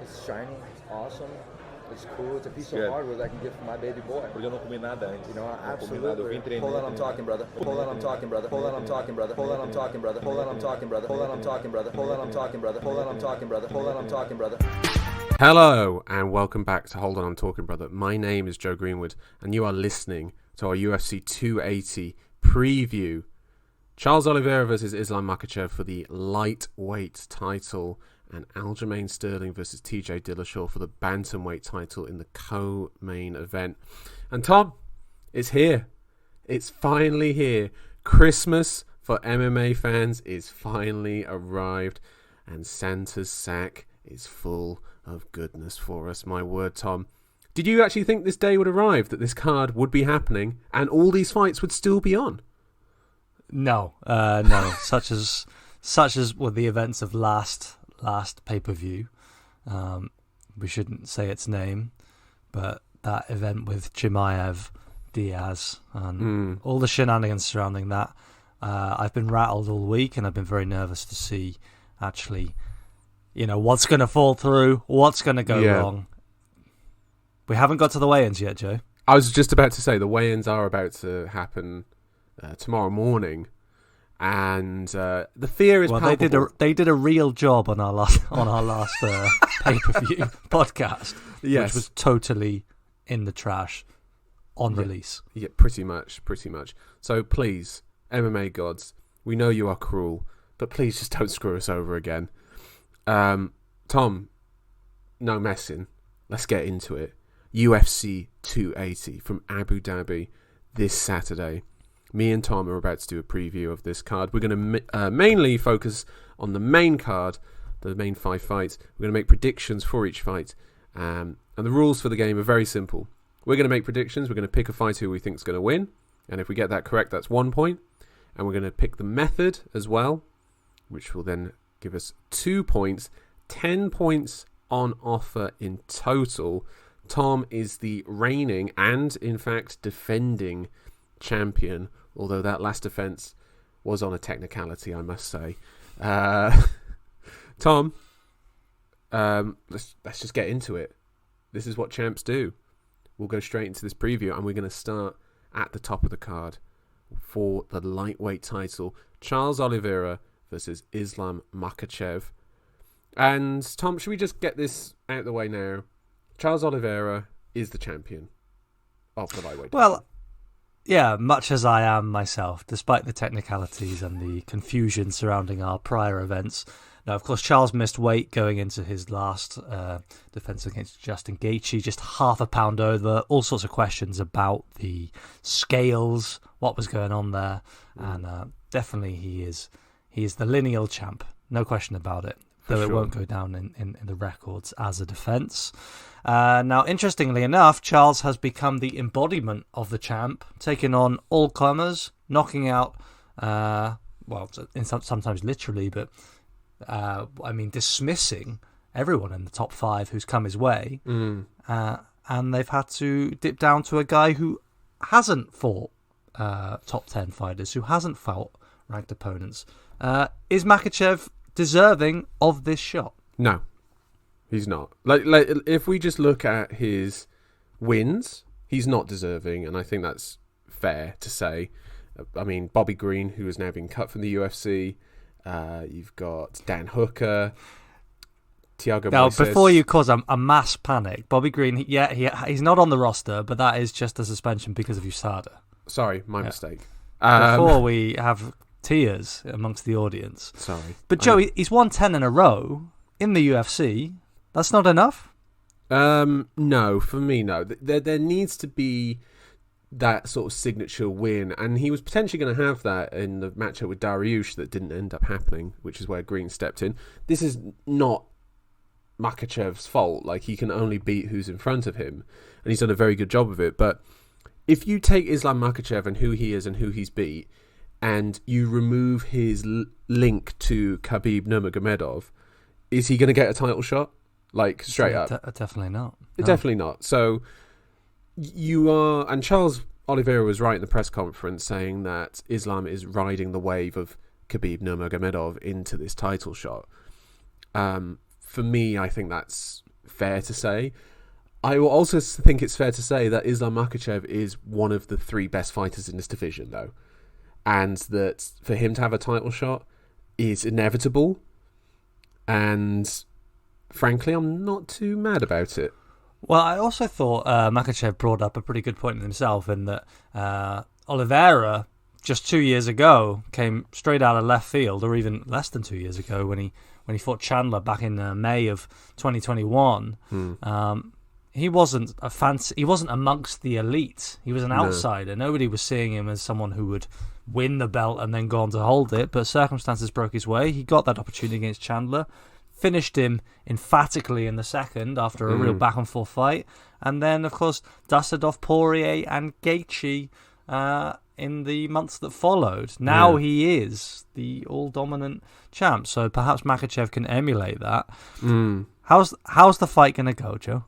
It's shiny. It's awesome. It's cool. It's a piece of hardware that I can get for my baby boy. Porque eu não comi nada antes. You know, Não absolutely. comi nada. Eu vim treinar. Hold on, I'm talking, brother. Hold on, I'm talking, brother. Hold on, I'm talking, brother. Hold on, I'm talking, brother. Hold on, I'm talking, brother. Hold on, I'm talking, brother. Hold on, I'm talking, brother. Hold on, I'm talking, brother. Hold on, I'm talking, brother. Hello and welcome back to Hold On, I'm Talking, Brother. My name is Joe Greenwood and you are listening to our UFC 280 preview. Charles Oliveira versus Islam Makhachev for the lightweight title and Aljamain Sterling versus TJ Dillashaw for the bantamweight title in the co-main event. And Tom, it's here. It's finally here. Christmas for MMA fans is finally arrived and Santa's sack is full of goodness for us. My word, Tom. Did you actually think this day would arrive, that this card would be happening and all these fights would still be on? No. Such as were the events of last pay-per-view. We shouldn't say its name, but that event with Chimaev, Diaz, and all the shenanigans surrounding that. I've been rattled all week, and I've been very nervous to see actually, what's going to fall through, what's going to go wrong. We haven't got to the weigh-ins yet, Joe. I was just about to say the weigh-ins are about to happen tomorrow morning, and the fear is palpable. They did a real job on our last pay-per-view podcast, which was totally in the trash on release. Yeah, pretty much. So please, MMA gods, we know you are cruel, but please just don't screw us over again. Tom, no messing. Let's get into it. UFC 280 from Abu Dhabi this Saturday. Me and Tom are about to do a preview of this card. We're going to mainly focus on the main card, the main 5 fights. We're going to make predictions for each fight. And the rules for the game are very simple. We're going to make predictions. We're going to pick a fighter who we think is going to win. And if we get that correct, that's 1 point. And we're going to pick the method as well, which will then give us 2 points. 10 points on offer in total. Tom is the reigning and, in fact, defending champion, although that last defense was on a technicality, I must say. Tom, let's just get into it. This is what champs do. We'll go straight into this preview, and we're going to start at the top of the card for the lightweight title. Charles Oliveira versus Islam Makhachev. And Tom, should we just get this out of the way now? Charles Oliveira is the champion of the lightweight title. Well, yeah, much as I am myself, despite the technicalities and the confusion surrounding our prior events. Now, of course, Charles missed weight going into his last defense against Justin Gaethje, just half a pound over. All sorts of questions about the scales, what was going on there, and definitely he is the lineal champ, no question about it. Though it won't go down in the records as a defense. Now, interestingly enough, Charles has become the embodiment of the champ, taking on all comers, knocking out, sometimes literally, but dismissing everyone in the top 5 who's come his way. And they've had to dip down to a guy who hasn't fought top 10 fighters, who hasn't fought ranked opponents. Is Makhachev deserving of this shot? No, he's not. Like if we just look at his wins, he's not deserving, and I think that's fair to say. I mean, Bobby Green, who has now been cut from the UFC. You've got Dan Hooker, Thiago Now, Moises. Before you cause a mass panic, Bobby Green, he's not on the roster, but that is just a suspension because of USADA. Sorry, my mistake. Before we have tears amongst the audience. Sorry. But Joe, he's won 10 in a row in the UFC. That's not enough? No, for me, no. There needs to be that sort of signature win, and he was potentially going to have that in the matchup with Dariush that didn't end up happening, which is where Green stepped in. This is not Makhachev's fault. Like, he can only beat who's in front of him, and he's done a very good job of it. But if you take Islam Makhachev and who he is and who he's beat, and you remove his link to Khabib Nurmagomedov, is he going to get a title shot? Like, straight up? Definitely not. No. Definitely not. So, you are... And Charles Oliveira was right in the press conference saying that Islam is riding the wave of Khabib Nurmagomedov into this title shot. For me, I think that's fair to say. I will also think it's fair to say that Islam Makhachev is one of the 3 best fighters in this division, though. And that for him to have a title shot is inevitable. And frankly, I'm not too mad about it. Well, I also thought Makhachev brought up a pretty good point in himself in that Oliveira, just 2 years ago, came straight out of left field, or even less than 2 years ago when he fought Chandler back in May of 2021. He wasn't he wasn't amongst the elite. He was an outsider. Nobody was seeing him as someone who would win the belt and then go on to hold it, but circumstances broke his way. He got that opportunity against Chandler, finished him emphatically in the second after a real back-and-forth fight, and then, of course, dusted off Poirier and Gaethje in the months that followed. Now he is the all-dominant champ, so perhaps Makhachev can emulate that. How's the fight going to go, Joe?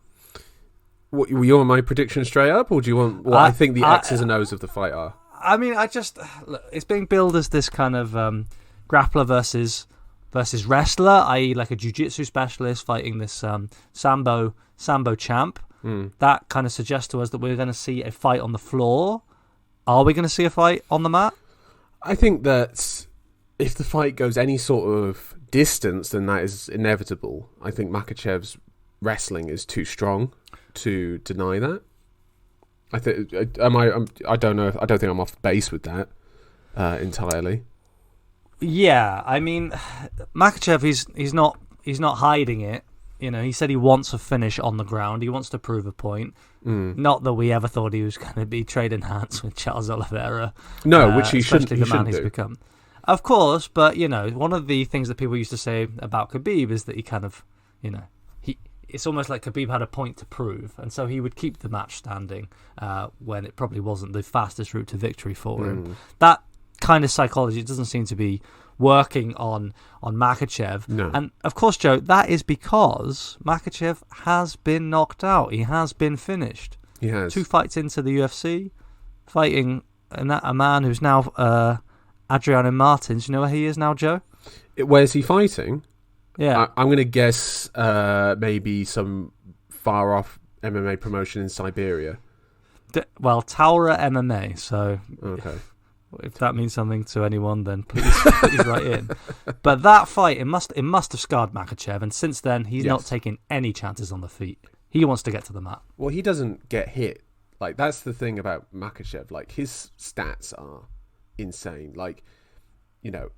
What, you want my prediction straight up, or do you want what I think the X's and O's of the fight are? I mean, look, it's being billed as this kind of grappler versus wrestler, i.e. like a jiu-jitsu specialist fighting this sambo champ. That kind of suggests to us that we're going to see a fight on the floor. Are we going to see a fight on the mat? I think that if the fight goes any sort of distance, then that is inevitable. I think Makhachev's wrestling is too strong to deny that. I think I don't know. I don't think I'm off base with that entirely. Yeah, I mean, Makhachev, he's not hiding it. You know, he said he wants a finish on the ground. He wants to prove a point. Not that we ever thought he was going to be trading hands with Charles Oliveira. No, which he shouldn't. Especially the man he's become. Of course, but you know, one of the things that people used to say about Khabib is that he kind of, you know, it's almost like Khabib had a point to prove, and so he would keep the match standing when it probably wasn't the fastest route to victory for him. That kind of psychology doesn't seem to be working on Makhachev. No. And of course, Joe, that is because Makhachev has been knocked out. He has been finished. He has 2 fights into the UFC, fighting a man who's now Adriano Martins. You know where he is now, Joe? Where's he fighting? Yeah, I'm going to guess maybe some far off MMA promotion in Siberia. Well, Taura MMA. So okay. If that means something to anyone, then please write in. But that fight, it must have scarred Makhachev, and since then he's not taking any chances on the feet. He wants to get to the mat. Well, he doesn't get hit. Like, that's the thing about Makhachev. Like, his stats are insane. Like, you know,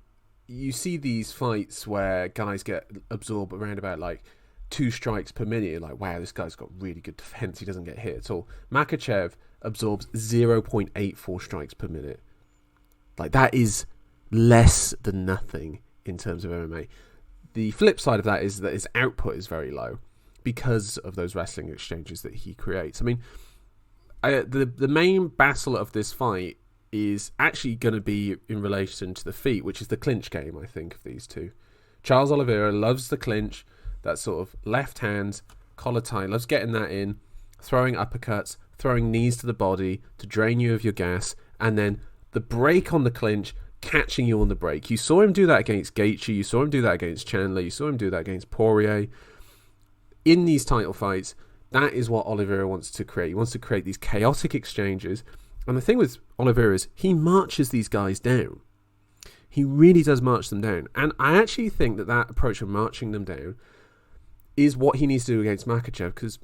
you see these fights where guys get absorbed around about like 2 strikes per minute. You're like, wow, this guy's got really good defense. He doesn't get hit at all. Makhachev absorbs 0.84 strikes per minute. Like, that is less than nothing in terms of MMA. The flip side of that is that his output is very low because of those wrestling exchanges that he creates. I mean, the main battle of this fight is actually going to be in relation to the feet, which is the clinch game, I think, of these two. Charles Oliveira loves the clinch, that sort of left hand, collar tie, loves getting that in, throwing uppercuts, throwing knees to the body to drain you of your gas, and then the break on the clinch, catching you on the break. You saw him do that against Gaethje, you saw him do that against Chandler, you saw him do that against Poirier. In these title fights, that is what Oliveira wants to create. He wants to create these chaotic exchanges. And the thing with Oliveira is he marches these guys down. He really does march them down. And I actually think that approach of marching them down is what he needs to do against Makhachev, because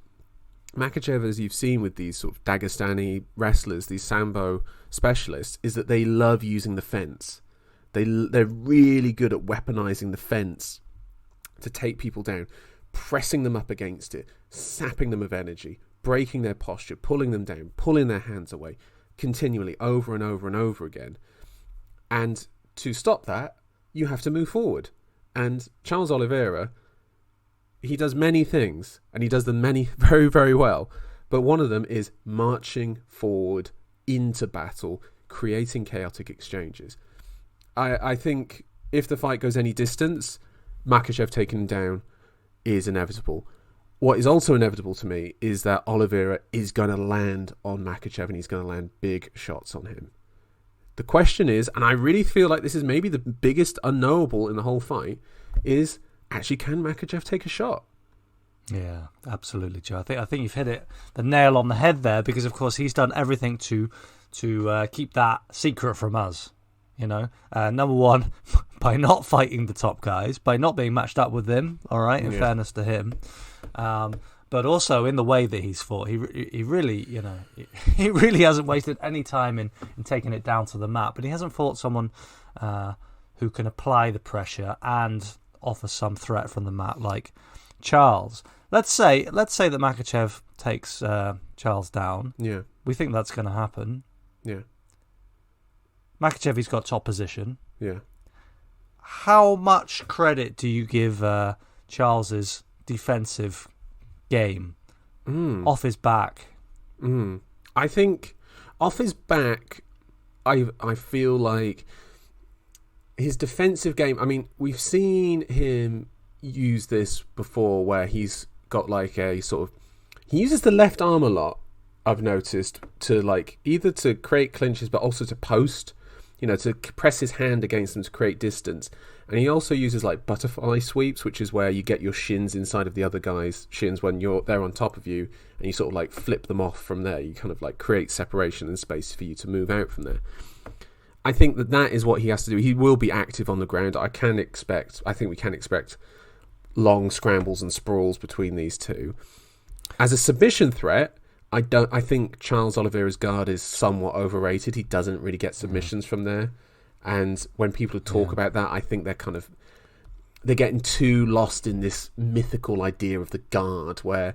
Makhachev, as you've seen with these sort of Dagestani wrestlers, these Sambo specialists, is that they love using the fence. They're really good at weaponizing the fence to take people down, pressing them up against it, sapping them of energy, breaking their posture, pulling them down, pulling their hands away, continually over and over and over again. And to stop that, you have to move forward. And Charles Oliveira, he does many things, and he does them many very, very well. But one of them is marching forward into battle, creating chaotic exchanges. I think if the fight goes any distance, Makhachev taking him down is inevitable. What is also inevitable to me is that Oliveira is going to land on Makhachev, and he's going to land big shots on him. The question is, and I really feel like this is maybe the biggest unknowable in the whole fight, is actually, can Makhachev take a shot? Yeah, absolutely, Joe. I think you've hit the nail on the head there, because of course he's done everything to keep that secret from us. Number one, by not fighting the top guys, by not being matched up with them. All right, in fairness to him, but also in the way that he's fought, he really, he really hasn't wasted any time in taking it down to the mat. But he hasn't fought someone who can apply the pressure and offer some threat from the mat like Charles. Let's say that Makhachev takes Charles down. Yeah, we think that's going to happen. Yeah, Makhachev, he's got top position. Yeah. How much credit do you give Charles's defensive game off his back? I think off his back, I feel like his defensive game. I mean, we've seen him use this before, where he's got like a sort of, he uses the left arm a lot, I've noticed, to like either to create clinches but also to post, to press his hand against them to create distance. And he also uses like butterfly sweeps, which is where you get your shins inside of the other guy's shins when they're on top of you, and you sort of like flip them off from there. You kind of like create separation and space for you to move out from there. I think that is what he has to do. He will be active on the ground. I think we can expect long scrambles and sprawls between these two. As a submission threat, I think Charles Oliveira's guard is somewhat overrated. He doesn't really get submissions from there. And when people talk about that, I think they're getting too lost in this mythical idea of the guard, where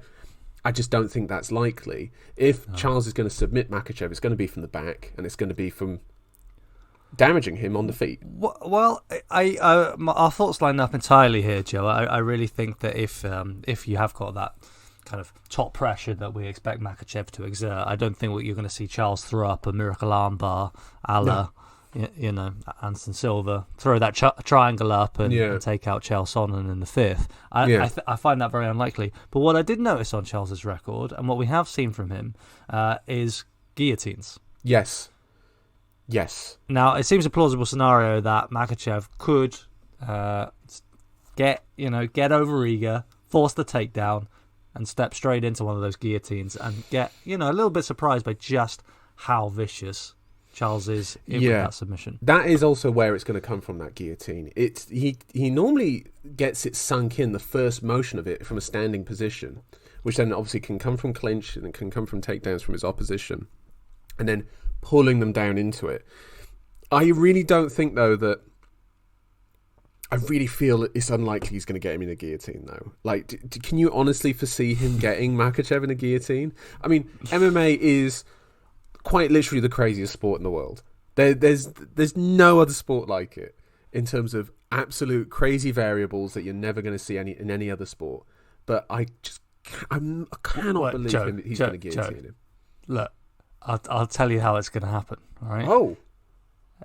I just don't think that's likely. If Charles is going to submit Makhachev, it's going to be from the back, and it's going to be from damaging him on the feet. Well, our thoughts line up entirely here, Joe. I really think that if you have got that kind of top pressure that we expect Makhachev to exert, I don't think you're going to see Charles throw up a miracle armbar a la, Anderson Silva, throw that triangle up and take out Chael Sonnen in the fifth. I find that very unlikely. But what I did notice on Charles's record, and what we have seen from him, is guillotines. Yes. Now, it seems a plausible scenario that Makhachev could get over eager, force the takedown, and step straight into one of those guillotines and get, a little bit surprised by just how vicious Charles is with that submission. That is also where it's going to come from, that guillotine. He normally gets it sunk in the first motion of it from a standing position, which then obviously can come from clinch and it can come from takedowns from his opposition, and then pulling them down into it. I really don't think, though, that... I really feel it's unlikely he's going to get him in a guillotine, though. Like, can you honestly foresee him getting Makhachev in a guillotine? I mean, MMA is quite literally the craziest sport in the world. There's no other sport like it in terms of absolute crazy variables that you're never going to see in any other sport. But I cannot believe he's going to guillotine him. Look, I'll tell you how it's going to happen. All right. Oh.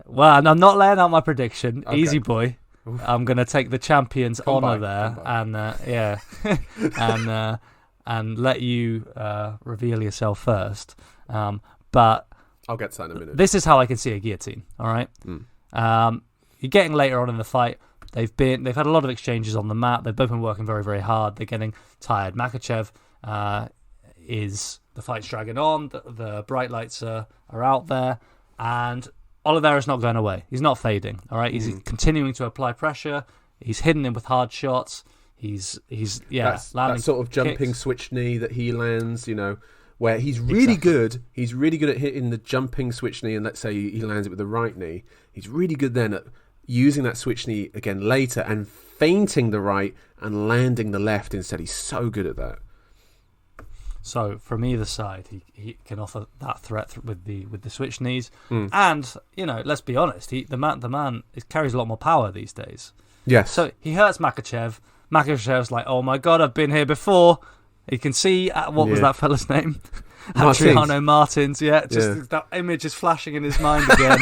Well, I'm not laying out my prediction. Okay. Easy boy. I'm going to take the champion's honour there, and and let you reveal yourself first. But I'll get to that in a minute. This is how I can see a guillotine. All right. You're getting later on in the fight. They've had a lot of exchanges on the mat. They've both been working very, very hard. They're getting tired. Makhachev the fight's dragging on. The bright lights are out there, and Oliveira's not going away. He's not fading. All right, he's continuing to apply pressure. He's hitting him with hard shots. He's landing that sort of jumping kicks. Switch knee that he lands. Where he's really good. He's really good at hitting the jumping switch knee, and let's say he lands it with the right knee. He's really good then at using that switch knee again later and feinting the right and landing the left instead. He's so good at that. So from either side, he can offer that threat with the switch knees, and let's be honest, the man carries a lot more power these days. Yes. So he hurts Makhachev. Makhachev's like, oh my god, I've been here before. You can see what was that fella's name? Adriano Martins. That image is flashing in his mind again.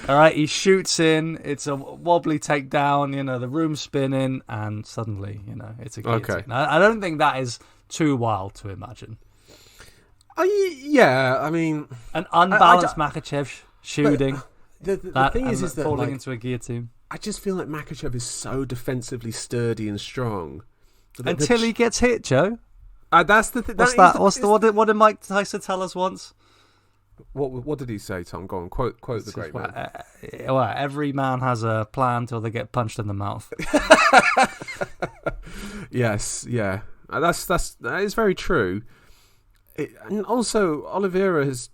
All right, he shoots in. It's a wobbly takedown. The room's spinning, and suddenly, it's a guillotine. Okay. I don't think that is too wild to imagine. I mean, an unbalanced Makhachev shooting. The thing is that falling into a guillotine. I just feel like Makhachev is so defensively sturdy and strong Until he gets hit, Joe. That's the thing. What did Mike Tyson tell us once? What did he say, Tom? Go on, quote the great man. Every man has a plan till they get punched in the mouth. Yes, yeah, that is very true. And also, Oliveira has,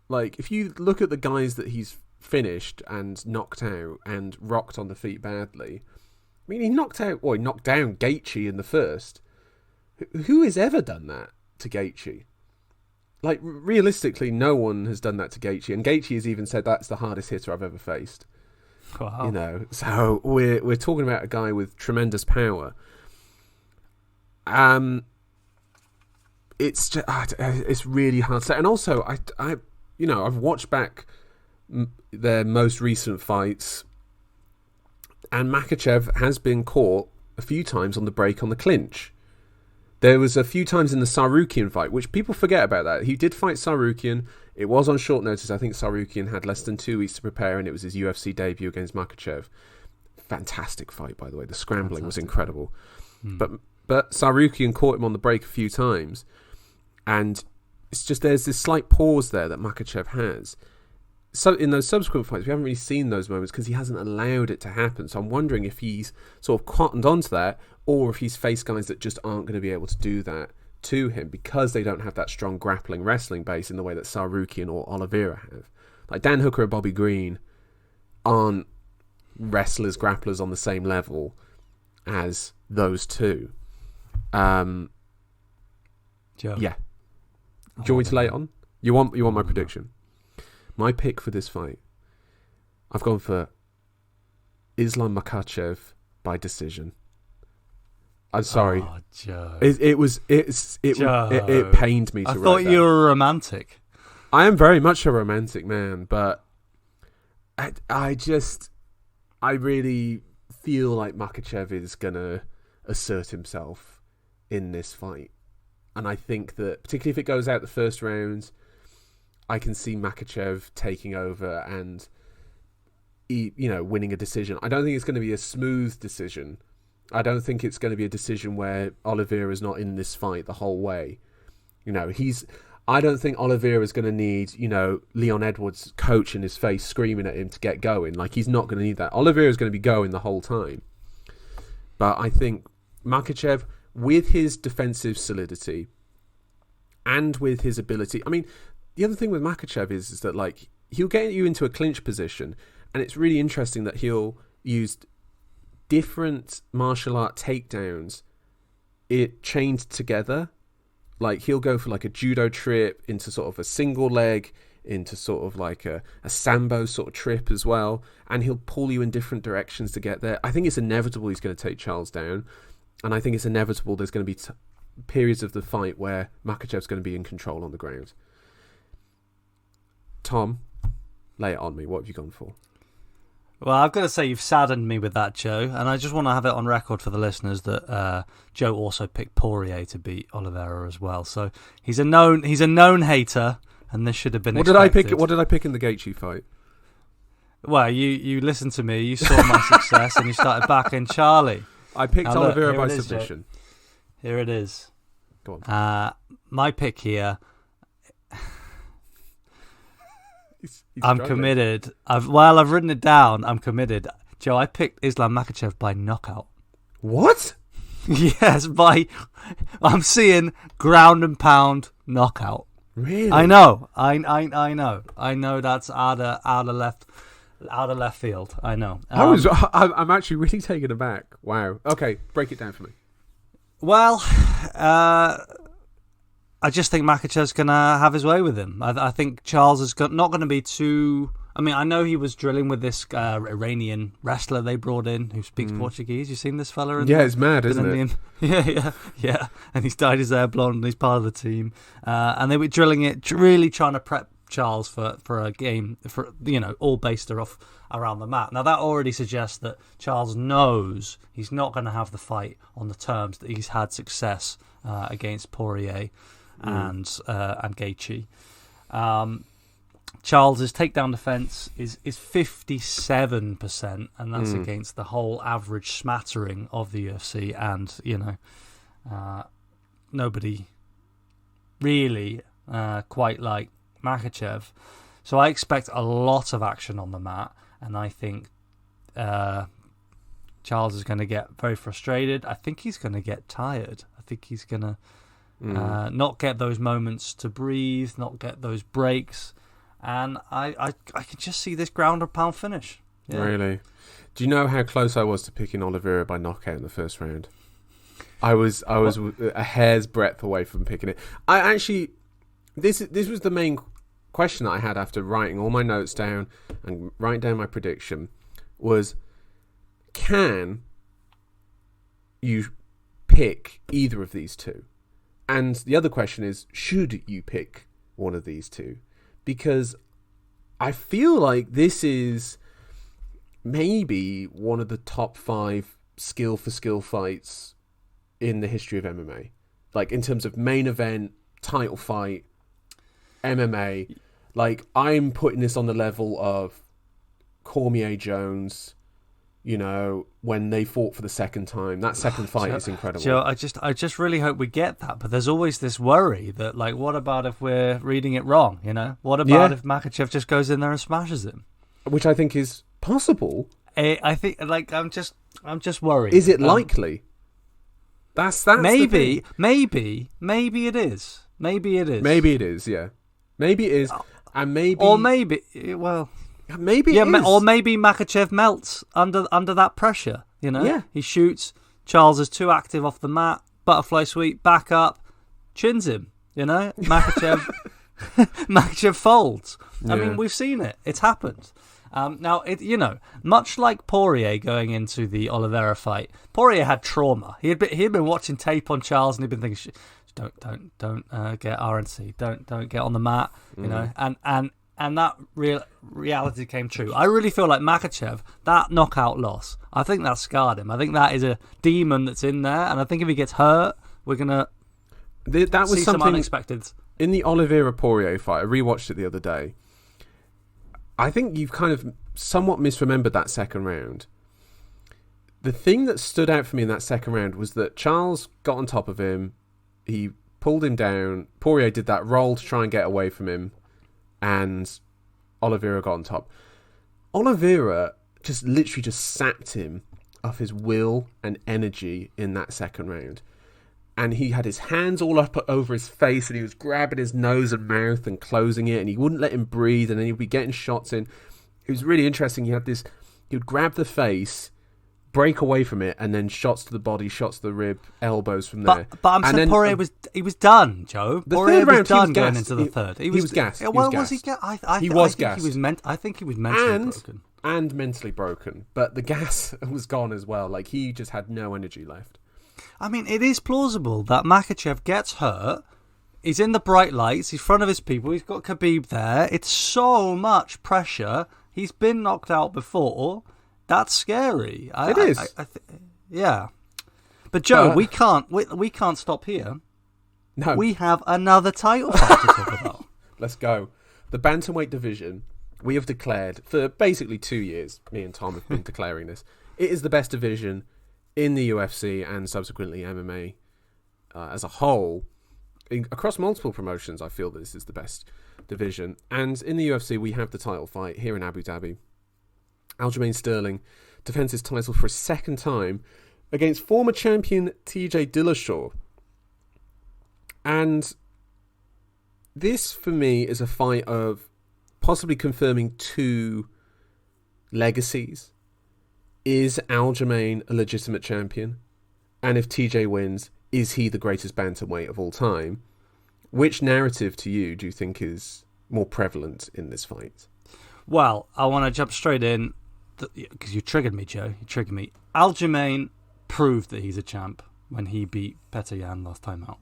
like, if you look at the guys that he's finished and knocked out and rocked on the feet badly, I mean, he knocked down Gaethje in the first. Who has ever done that to Gaethje? Like, realistically, no one has done that to Gaethje, and Gaethje has even said that's the hardest hitter I've ever faced. Wow. You know, so we're talking about a guy with tremendous power. It's just, it's really hard to say, and also I've watched back their most recent fights, and Makhachev has been caught a few times on the break on the clinch. There was a few times in the Tsarukyan fight, which people forget about that. He did fight Tsarukyan. It was on short notice. I think Tsarukyan had less than 2 weeks to prepare, and it was his UFC debut against Makhachev. Fantastic fight, by the way. The scrambling was incredible. But Tsarukyan caught him on the break a few times, and it's just there's this slight pause there that Makhachev has. So in those subsequent fights, we haven't really seen those moments because he hasn't allowed it to happen. So I'm wondering if he's sort of cottoned onto that, or if he's faced guys that just aren't going to be able to do that to him because they don't have that strong grappling wrestling base in the way that Tsarukyan or Oliveira have. Like Dan Hooker or Bobby Green aren't wrestlers, grapplers on the same level as those two. Joe. Yeah. Do you want me to lay it on? You want my prediction? My pick for this fight, I've gone for Islam Makhachev by decision. I'm sorry. Oh, Joe. It pained me to write that. I thought you were romantic. I am very much a romantic man, but I really feel like Makhachev is gonna assert himself in this fight, and I think that particularly if it goes out the first round, I can see Makhachev taking over and winning a decision. I don't think it's going to be a smooth decision. I don't think it's going to be a decision where Oliveira is not in this fight the whole way. I don't think Oliveira is going to need, Leon Edwards' coach in his face screaming at him to get going. Like, he's not going to need that. Oliveira is going to be going the whole time. But I think Makhachev, with his defensive solidity and with his ability, I mean, the other thing with Makhachev is that, like, he'll get you into a clinch position, and it's really interesting that he'll use different martial art takedowns chained together. Like, he'll go for like a judo trip into sort of a single leg, into sort of like a sambo sort of trip as well, and he'll pull you in different directions to get there. I think it's inevitable he's going to take Charles down, and I think it's inevitable there's going to be periods of the fight where Makhachev's going to be in control on the ground. Tom, lay it on me. What have you gone for? Well, I've got to say you've saddened me with that, Joe, and I just want to have it on record for the listeners that Joe also picked Poirier to beat Oliveira as well. So he's a known hater, and this should have been expected. What did I pick in the Gaethje fight? Well, you listened to me, you saw my success, and you started backing Charlie. I picked Oliveira by submission. Here it is. Go on. My pick here. He's I'm struggling. committed. I've written it down. I'm committed. Joe, I picked Islam Makhachev by knockout. What? Yes, I'm seeing ground and pound knockout. Really? I know. I know that's out of left field. I know. I'm actually really taken aback. Wow. Okay, break it down for me. Well, I just think Makhachev's going to have his way with him. I think Charles is not going to be too... I mean, I know he was drilling with this Iranian wrestler they brought in who speaks Portuguese. You seen this fella? Yeah, it's mad, isn't it? Yeah. And he's dyed his hair blonde and he's part of the team. And they were drilling it, really trying to prep Charles for a game, all based off around the mat. Now, that already suggests that Charles knows he's not going to have the fight on the terms that he's had success against Poirier and Gaethje. Charles's takedown defense is 57%, and that's against the whole average smattering of the UFC and nobody really quite like Makhachev. So I expect a lot of action on the mat, and I think Charles is going to get very frustrated. I think he's going to get tired. I think he's going to not get those moments to breathe, not get those breaks, and I can just see this ground and pound finish. Yeah. Really? Do you know how close I was to picking Oliveira by knockout in the first round? I was a hair's breadth away from picking it. I actually, this was the main question that I had after writing all my notes down and writing down my prediction was, can you pick either of these two? And the other question is, should you pick one of these two? Because I feel like this is maybe one of the top 5 skill for skill fights in the history of MMA. Like, in terms of main event, title fight, MMA. Like, I'm putting this on the level of Cormier Jones, you know, when they fought for the second time. That second fight is incredible. Joe, I just really hope we get that, but there's always this worry that, like, what about if we're reading it wrong, you know? What about if Makhachev just goes in there and smashes him? Which I think is possible. I think, like, I'm just worried. Is it likely? That's maybe it is. Maybe it is. Maybe it is, yeah. Maybe it is, and maybe... Or maybe, well... Maybe it is. Or maybe Makhachev melts under that pressure, you know? Yeah. He shoots, Charles is too active off the mat, butterfly sweep, back up, chins him, you know? Makhachev folds. I mean, we've seen it. It's happened. Now, much like Poirier going into the Oliveira fight, Poirier had trauma. He'd been watching tape on Charles, and he'd been thinking, don't get RNC, don't get on the mat, you know, and that reality came true. I really feel like Makhachev, that knockout loss, I think that scarred him. I think that is a demon that's in there, and I think if he gets hurt, we're gonna see some unexpected. In the Oliveira Poirier fight, I rewatched it the other day. I think you've kind of somewhat misremembered that second round. The thing that stood out for me in that second round was that Charles got on top of him. He pulled him down. Poirier did that roll to try and get away from him. And Oliveira got on top. Oliveira just literally sapped him of his will and energy in that second round. And he had his hands all up over his face, and he was grabbing his nose and mouth and closing it, and he wouldn't let him breathe, and then he'd be getting shots in. It was really interesting. He would grab the face, break away from it, and then shots to the body, shots to the rib, elbows from there. But I'm saying Poirier was done, Joe. Poirier was done going into the third. He was gassed. Well, was he gassed? I think he was mentally broken. And mentally broken. But the gas was gone as well. Like, he just had no energy left. I mean, it is plausible that Makhachev gets hurt. He's in the bright lights. He's in front of his people. He's got Khabib there. It's so much pressure. He's been knocked out before. That's scary. It is. Yeah. But Joe, we can't stop here. No. We have another title fight to talk about. Let's go. The Bantamweight division, we have declared, for basically 2 years, me and Tom have been declaring this, it is the best division in the UFC and subsequently MMA as a whole. Across multiple promotions, I feel that this is the best division. And in the UFC, we have the title fight here in Abu Dhabi. Aljamain Sterling defends his title for a second time against former champion TJ Dillashaw. And this, for me, is a fight of possibly confirming 2 legacies. Is Aljamain a legitimate champion? And if TJ wins, is he the greatest bantamweight of all time? Which narrative to you do you think is more prevalent in this fight? Well, I want to jump straight in because you triggered me, Joe. You triggered me. Aljamain proved that he's a champ when he beat Petr Yan last time out.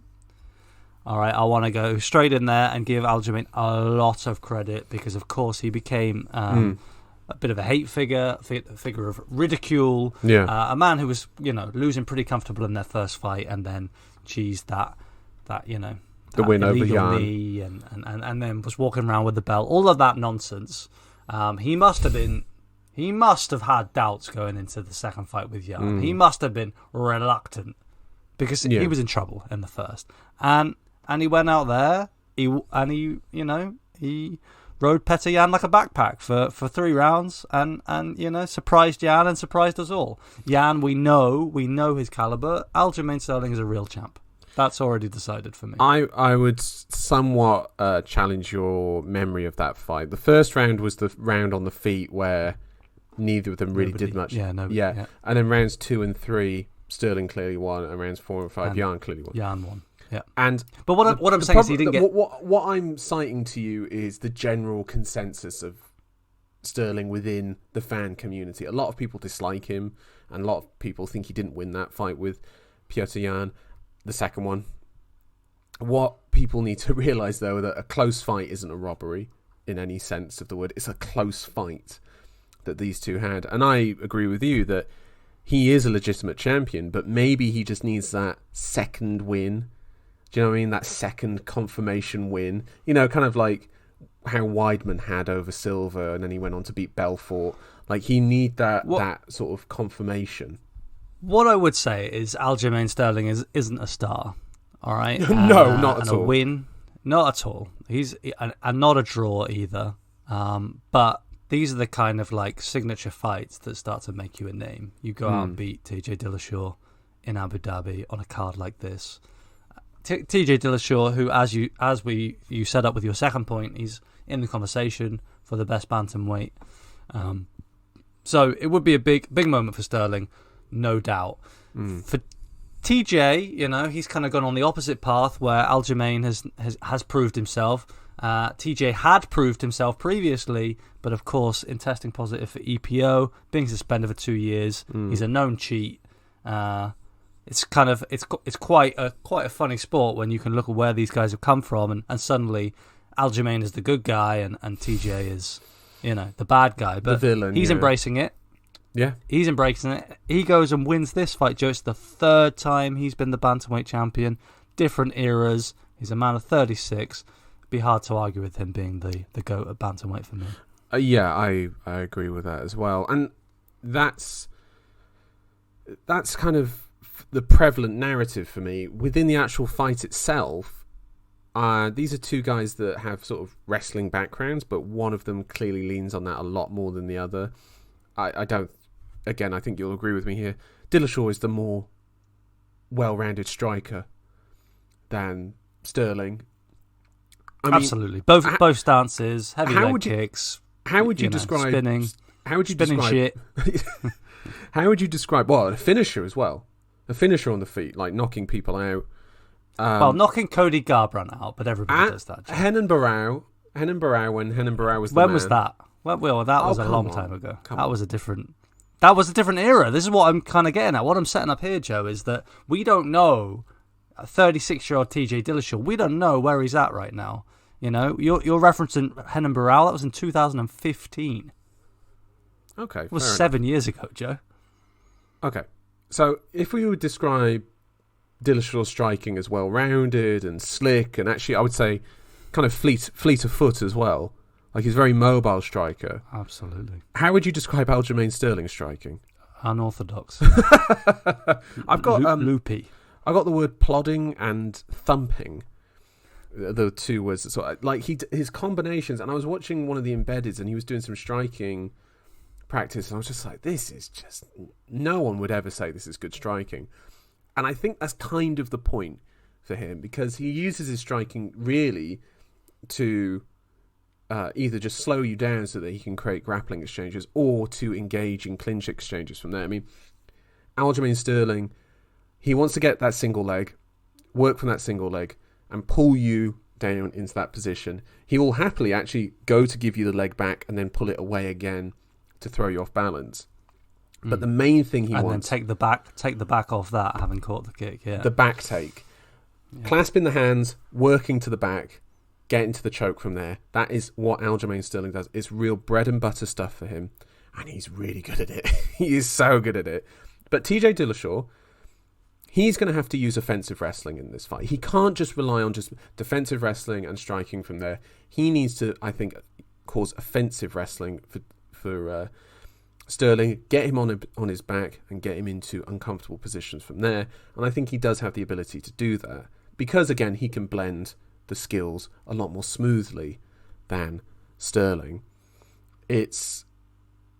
All right, I want to go straight in there and give Aljamain a lot of credit because, of course, he became a bit of a hate figure, figure of ridicule. Yeah. A man who was, losing pretty comfortable in their first fight and then cheesed that the win over Yan, and then was walking around with the belt. All of that nonsense. He must have had doubts going into the second fight with Yan. He must have been reluctant because he was in trouble in the first, and he went out there. He rode Petr Yan like a backpack for 3 rounds, and surprised Yan and surprised us all. Yan, we know his caliber. Aljamain Sterling is a real champ. That's already decided for me. I would somewhat challenge your memory of that fight. The first round was the round on the feet where neither of them really did much. And then rounds 2 and 3, Sterling clearly won, and rounds 4 and 5, Yan clearly won. Yan won. Yeah, but what I'm saying is he didn't get. What I'm citing to you is the general consensus of Sterling within the fan community. A lot of people dislike him, and a lot of people think he didn't win that fight with Petr Yan, the second one. What people need to realise, though, that a close fight isn't a robbery in any sense of the word. It's a close fight that these two had, and I agree with you that he is a legitimate champion, but maybe he just needs that second win. Do you know what I mean? That second confirmation win. Kind of like how Weidman had over Silva, and then he went on to beat Belfort. Like, he need that sort of confirmation. What I would say is Aljamain Sterling isn't a star. All right? No, not at all. A win, not at all. He's and not a draw either. But these are the kind of like signature fights that start to make you a name. You go out and beat TJ Dillashaw in Abu Dhabi on a card like this. TJ Dillashaw, who, as you set up with your second point, he's in the conversation for the best bantamweight. So it would be a big moment for Sterling, no doubt. For TJ, he's kind of gone on the opposite path where Aljamain has proved himself. TJ had proved himself previously, but of course, in testing positive for EPO, being suspended for 2 years, he's a known cheat. It's quite a funny sport when you can look at where these guys have come from, and suddenly Aljamain is the good guy and TJ is, the bad guy. But the villain, he's embracing it. Yeah. He's embracing it. He goes and wins this fight, Joe. It's the 3rd time he's been the bantamweight champion. Different eras. He's a man of 36. It'd be hard to argue with him being the GOAT at bantamweight for me. I agree with that as well. And that's kind of the prevalent narrative for me within the actual fight itself. These are two guys that have sort of wrestling backgrounds, but one of them clearly leans on that a lot more than the other. I think you'll agree with me here. Dillashaw is the more well-rounded striker than Sterling. Absolutely, both stances, heavy leg kicks. How would you describe spinning? How would you spinning describe shit? How would you describe a finisher as well? A finisher on the feet, like knocking people out. Knocking Cody Garbrandt out, but everybody does that. Renan Barão when Renan Barão was the when man. was that? Well, that was a long time ago. That was a different era. This is what I'm kind of getting at. What I'm setting up here, Joe, is that we don't know a 36-year-old TJ Dillashaw. We don't know where he's at right now. You're referencing Renan Barão. That was in 2015. Okay, it was 7 years ago, Joe. Okay, so if we would describe Dillashaw's striking as well-rounded and slick, and actually I would say kind of fleet of foot as well. Like, he's a very mobile striker. Absolutely. How would you describe Aljamain Sterling's striking? Unorthodox. I've got loopy. I got the word plodding and thumping. The two words. So, like, his combinations. And I was watching one of the embeddeds, and he was doing some striking practice, and I was just like, this is just, no one would ever say this is good striking. And I think that's kind of the point for him, because he uses his striking really to either just slow you down so that he can create grappling exchanges, or to engage in clinch exchanges from there. I mean, Aljamain Sterling, he wants to get that single leg, work from that single leg, and pull you down into that position. He will happily actually go to give you the leg back and then pull it away again to throw you off balance. But the main thing he wants... And then take the back off that, having caught the kick, yeah. The back take. Yeah. Clasping the hands, working to the back, getting to the choke from there. That is what Aljamain Sterling does. It's real bread and butter stuff for him. And he's really good at it. He is so good at it. But TJ Dillashaw, he's going to have to use offensive wrestling in this fight. He can't just rely on just defensive wrestling and striking from there. He needs to, I think, cause offensive wrestling for Sterling, get him on his back and get him into uncomfortable positions from there. And I think he does have the ability to do that because, again, he can blend the skills a lot more smoothly than Sterling. It's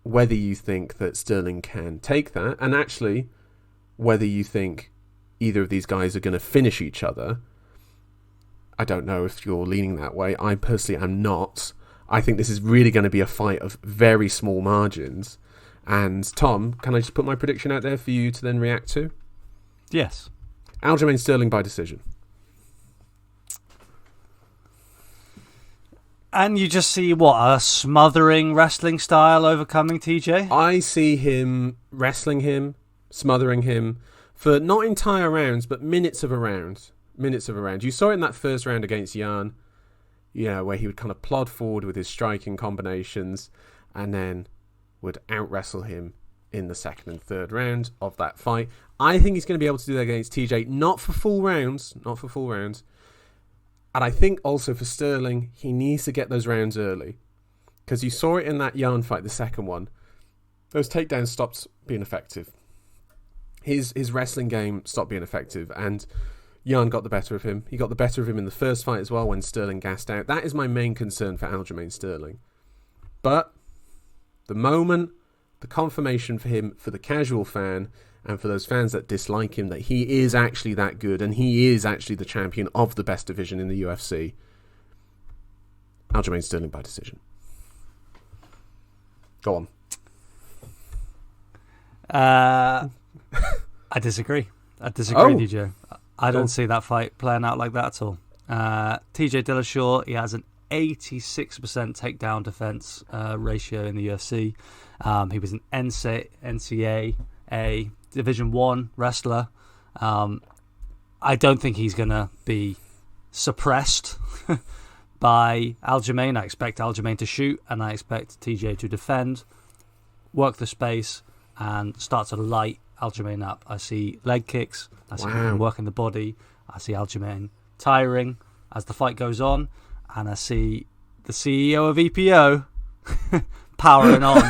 whether you think that Sterling can take that, and actually whether you think either of these guys are going to finish each other. I don't know if you're leaning that way. I personally am not. I think this is really going to be a fight of very small margins. And Tom, can I just put my prediction out there for you to then react to? Yes. Aljamain Sterling by decision. And you just see, a smothering wrestling style overcoming TJ? I see him wrestling him, smothering him, for not entire rounds, but minutes of a round. You saw it in that first round against Yan, where he would kind of plod forward with his striking combinations, and then would out-wrestle him in the second and third round of that fight. I think he's going to be able to do that against TJ, not for full rounds. And I think also for Sterling, he needs to get those rounds early. Because you saw it in that Yan fight, the second one. Those takedowns stopped being effective. His wrestling game stopped being effective, and Yan got the better of him. He got the better of him in the first fight as well when Sterling gassed out. That is my main concern for Aljamain Sterling. But the moment, the confirmation for him, for the casual fan, and for those fans that dislike him, that he is actually that good, and he is actually the champion of the best division in the UFC, Aljamain Sterling by decision. Go on. I disagree. With you, Joe. I don't see that fight playing out like that at all. TJ Dillashaw, he has an 86% takedown defense ratio in the UFC. He was an NCAA Division 1 wrestler. I don't think he's going to be suppressed by Aljamain. I expect Aljamain to shoot, and I expect TJ to defend, work the space, and start to light Aljamain up. I see leg kicks. I see him working the body. I see Aljamain tiring as the fight goes on. And I see the CEO of EPO powering on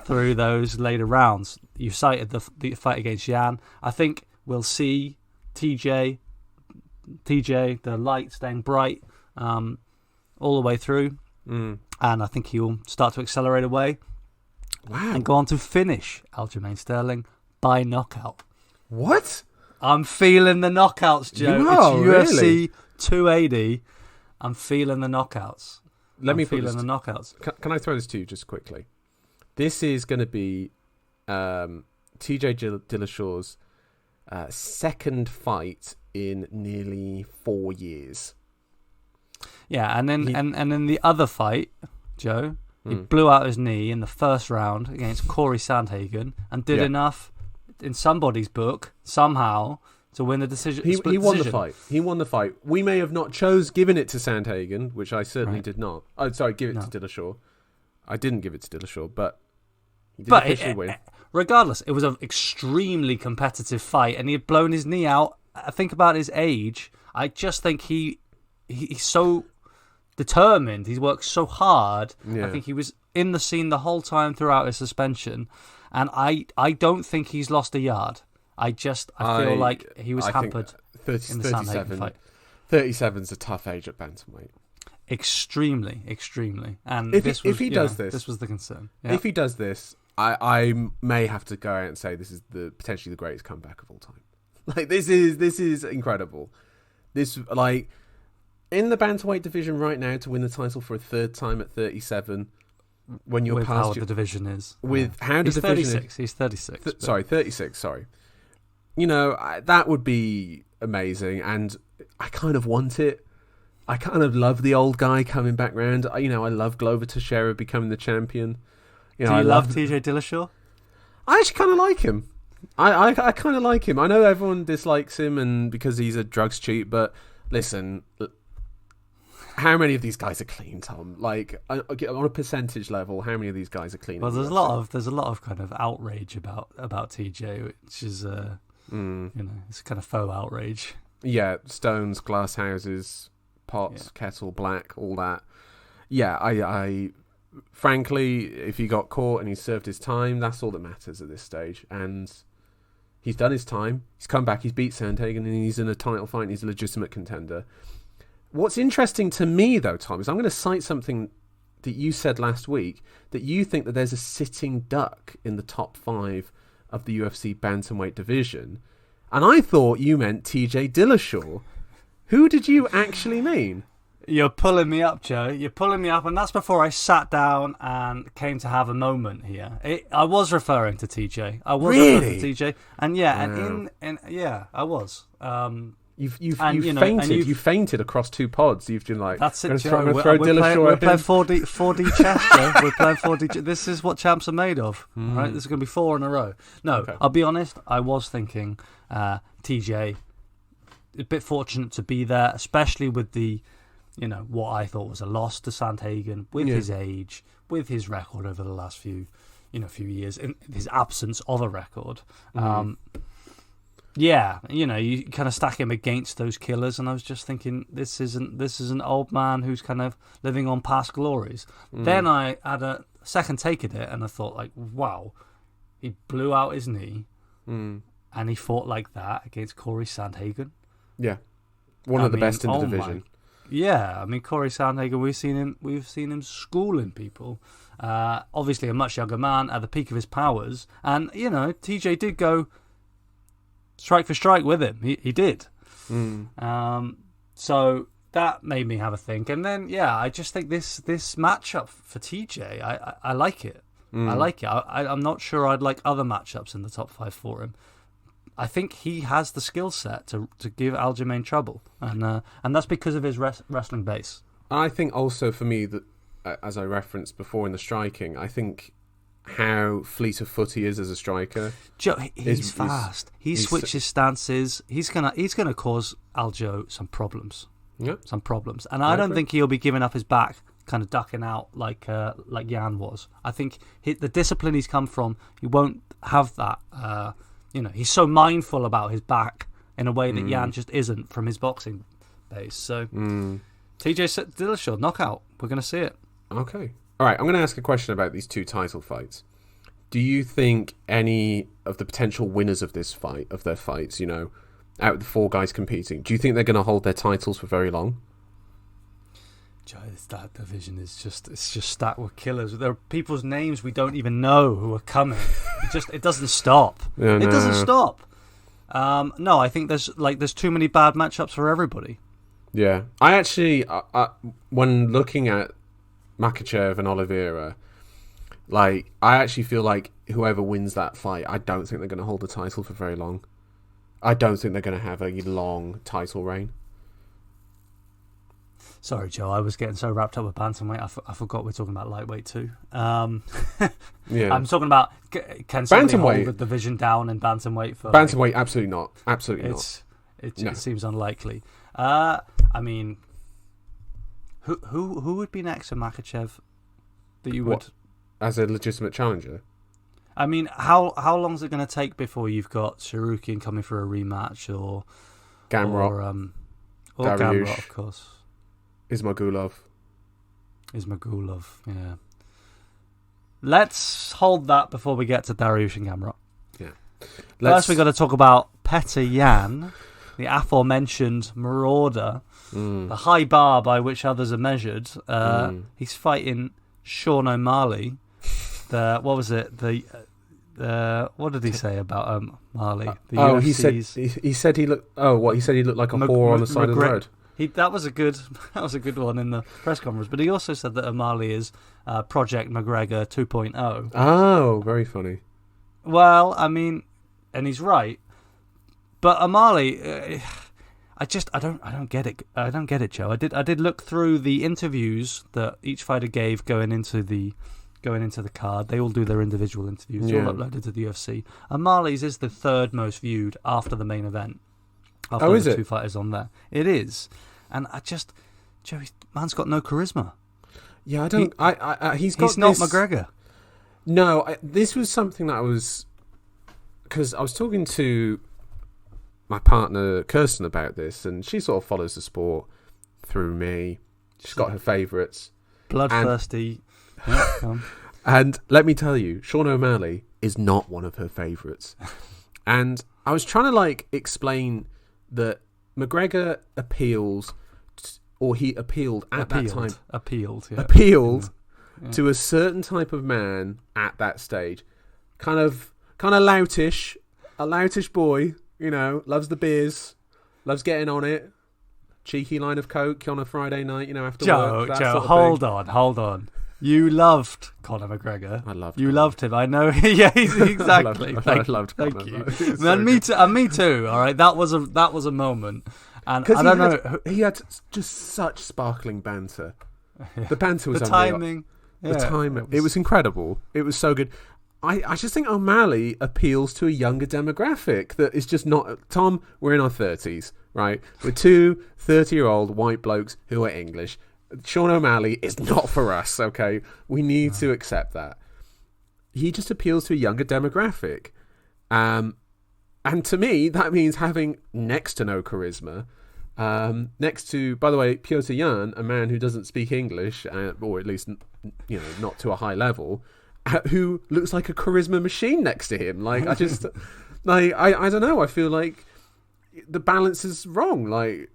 through those later rounds. You cited the fight against Yan. I think we'll see TJ, the light staying bright all the way through. And I think he'll start to accelerate away. Wow. And go on to finish Aljamain Sterling by knockout. What? I'm feeling the knockouts, Joe. You are, it's UFC really? 280. I'm feeling the knockouts. Can I throw this to you just quickly? This is going to be TJ Dillashaw's second fight in nearly 4 years. Yeah, and then in the other fight, Joe, he blew out his knee in the first round against Corey Sandhagen and did enough in somebody's book somehow to win the decision. He won the fight. He won the fight. We may have not given it to Sandhagen, which I certainly did not. Oh, sorry, give it to Dillashaw. I didn't give it to Dillashaw, but he did officially win. Regardless, it was an extremely competitive fight, and he had blown his knee out. I think about his age. I just think he's so determined. He's worked so hard. Yeah. I think he was in the scene the whole time throughout his suspension, and I don't think he's lost a yard. I feel like he was hampered in the Sandhagen fight. 37's a tough age at bantamweight. Extremely. And if he does this, this was the concern. Yeah. If he does this, I may have to go out and say this is potentially the greatest comeback of all time. Like this is incredible. This like in the bantamweight division right now to win the title for a third time at 37. When you're with past how the division is, how the division is. He's 36. 36. Sorry. You know, that would be amazing, and I kind of want it. I kind of love the old guy coming back round. I love Glover Teixeira becoming the champion. Do you love TJ Dillashaw? I actually kind of like him. I kind of like him. I know everyone dislikes him and because he's a drugs cheat, but listen, how many of these guys are clean, Tom? Like on a percentage level, how many of these guys are clean? Well, there's a lot of kind of outrage about TJ, which is it's kind of faux outrage. Yeah, stones, glass houses, pots, kettle black, all that. Yeah, I frankly, if he got caught and he served his time, that's all that matters at this stage. And he's done his time. He's come back. He's beat Sandhagen, and he's in a title fight. And he's a legitimate contender. What's interesting to me, though, Tom, is I'm going to cite something that you said last week, that you think that there's a sitting duck in the top 5 of the UFC bantamweight division. And I thought you meant TJ Dillashaw. Who did you actually mean? You're pulling me up, Joe. You're pulling me up, and that's before I sat down and came to have a moment here. I was referring to TJ. I was referring to TJ, and I was. You've fainted. You fainted across 2 pods. You've been like, that's it, Joe. We're playing 4D chess, Joe. We're playing 4D. This is what champs are made of. Right? This is going to be 4 in a row. No, okay. I'll be honest. I was thinking TJ. A bit fortunate to be there, especially with the, what I thought was a loss to Sandhagen, with his age, with his record over the last few years, in his absence of a record. You kind of stack him against those killers, and I was just thinking, this is an old man who's kind of living on past glories. Then I had a second take at it, and I thought, like, wow, he blew out his knee, and he fought like that against Corey Sandhagen. Yeah, one of the best in the division. Corey Sandhagen, we've seen him schooling people. Obviously, a much younger man at the peak of his powers, and TJ did go strike for strike with him. He did. So that made me have a think, and then I just think this matchup for TJ, I like it. I like it. I'm not sure I'd like other matchups in the top 5 for him. I think he has the skill set to give Aljamain trouble, and that's because of his wrestling base. I think also for me that, as I referenced before in the striking, I think how fleet of foot he is as a striker. Joe, he's fast. He switches stances. He's gonna cause Aljo some problems. Yeah, some problems, and I don't think he'll be giving up his back, kind of ducking out like Yan was. I think the discipline he's come from, he won't have that. He's so mindful about his back in a way that Yan just isn't from his boxing base. So, TJ Dillashaw, knockout. We're going to see it. Okay. All right, I'm going to ask a question about these 2 title fights. Do you think any of the potential winners of their fights, out of the 4 guys competing, do you think they're going to hold their titles for very long? Joe, that division is just stacked with killers. There are people's names we don't even know who are coming. It doesn't stop. It doesn't stop. No, I think there's too many bad matchups for everybody. Yeah, I actually, when looking at Makhachev and Oliveira, I actually feel like whoever wins that fight, I don't think they're going to hold the title for very long. I don't think they're going to have a long title reign. Sorry, Joe. I was getting so wrapped up with bantamweight, I forgot we're talking about lightweight too. Yeah, I'm talking about can somebody hold the division down in bantamweight for bantamweight? Absolutely not. Absolutely not. It seems unlikely. Who would be next to Makhachev that you would as a legitimate challenger? I mean, how long is it going to take before you've got Chookagian coming for a rematch or Gamrot, or Gamrot, of course. Ismagulov, yeah. Let's hold that before we get to Dariush and Gamrot. Yeah. First, we've got to talk about Petr Yan, the aforementioned marauder, the high bar by which others are measured. He's fighting Sean O'Malley. What did he say about Marley? He said he looked. Oh, what he said he looked like a whore on the side of the road. That was a good one in the press conference. But he also said that O'Malley is Project McGregor 2.0. Oh, very funny. Well, I mean, and he's right. But O'Malley, I don't get it. I don't get it, Joe. I did look through the interviews that each fighter gave going into the card. They all do their individual interviews. They're all uploaded to the UFC. O'Malley's is the 3rd most viewed after the main event. After is the it? 2 fighters on there. It is. And Joey, man's got no charisma. Yeah, I don't. He's not McGregor. No, this was something that because I was talking to my partner Kirsten about this, and she sort of follows the sport through me. She's got her favourites. Bloodthirsty And let me tell you, Sean O'Malley is not one of her favourites. And I was trying to explain that McGregor appeals, or he appealed at that time. Appealed to a certain type of man at that stage. Kind of loutish, a loutish boy, loves the beers, loves getting on it. Cheeky line of coke on a Friday night, after work. Joe, hold on. You loved Conor McGregor. I loved you Conor. Loved him. I know. Yeah, exactly. I loved Conor. Thank you. And me too. All right, that was a moment. And I don't know. He had just such sparkling banter. The banter was the unreal. timing. The timing. It was incredible. It was so good. I just think O'Malley appeals to a younger demographic that is just not... Tom, we're in our 30s, right? We're two 30-year-old white blokes who are English. Sean O'Malley is not for us, okay? We need to accept that. He just appeals to a younger demographic. And to me, that means having next to no charisma. Next to, by the way, Petr Yan, a man who doesn't speak English, or at least, not to a high level, who looks like a charisma machine next to him. I don't know. I feel like the balance is wrong.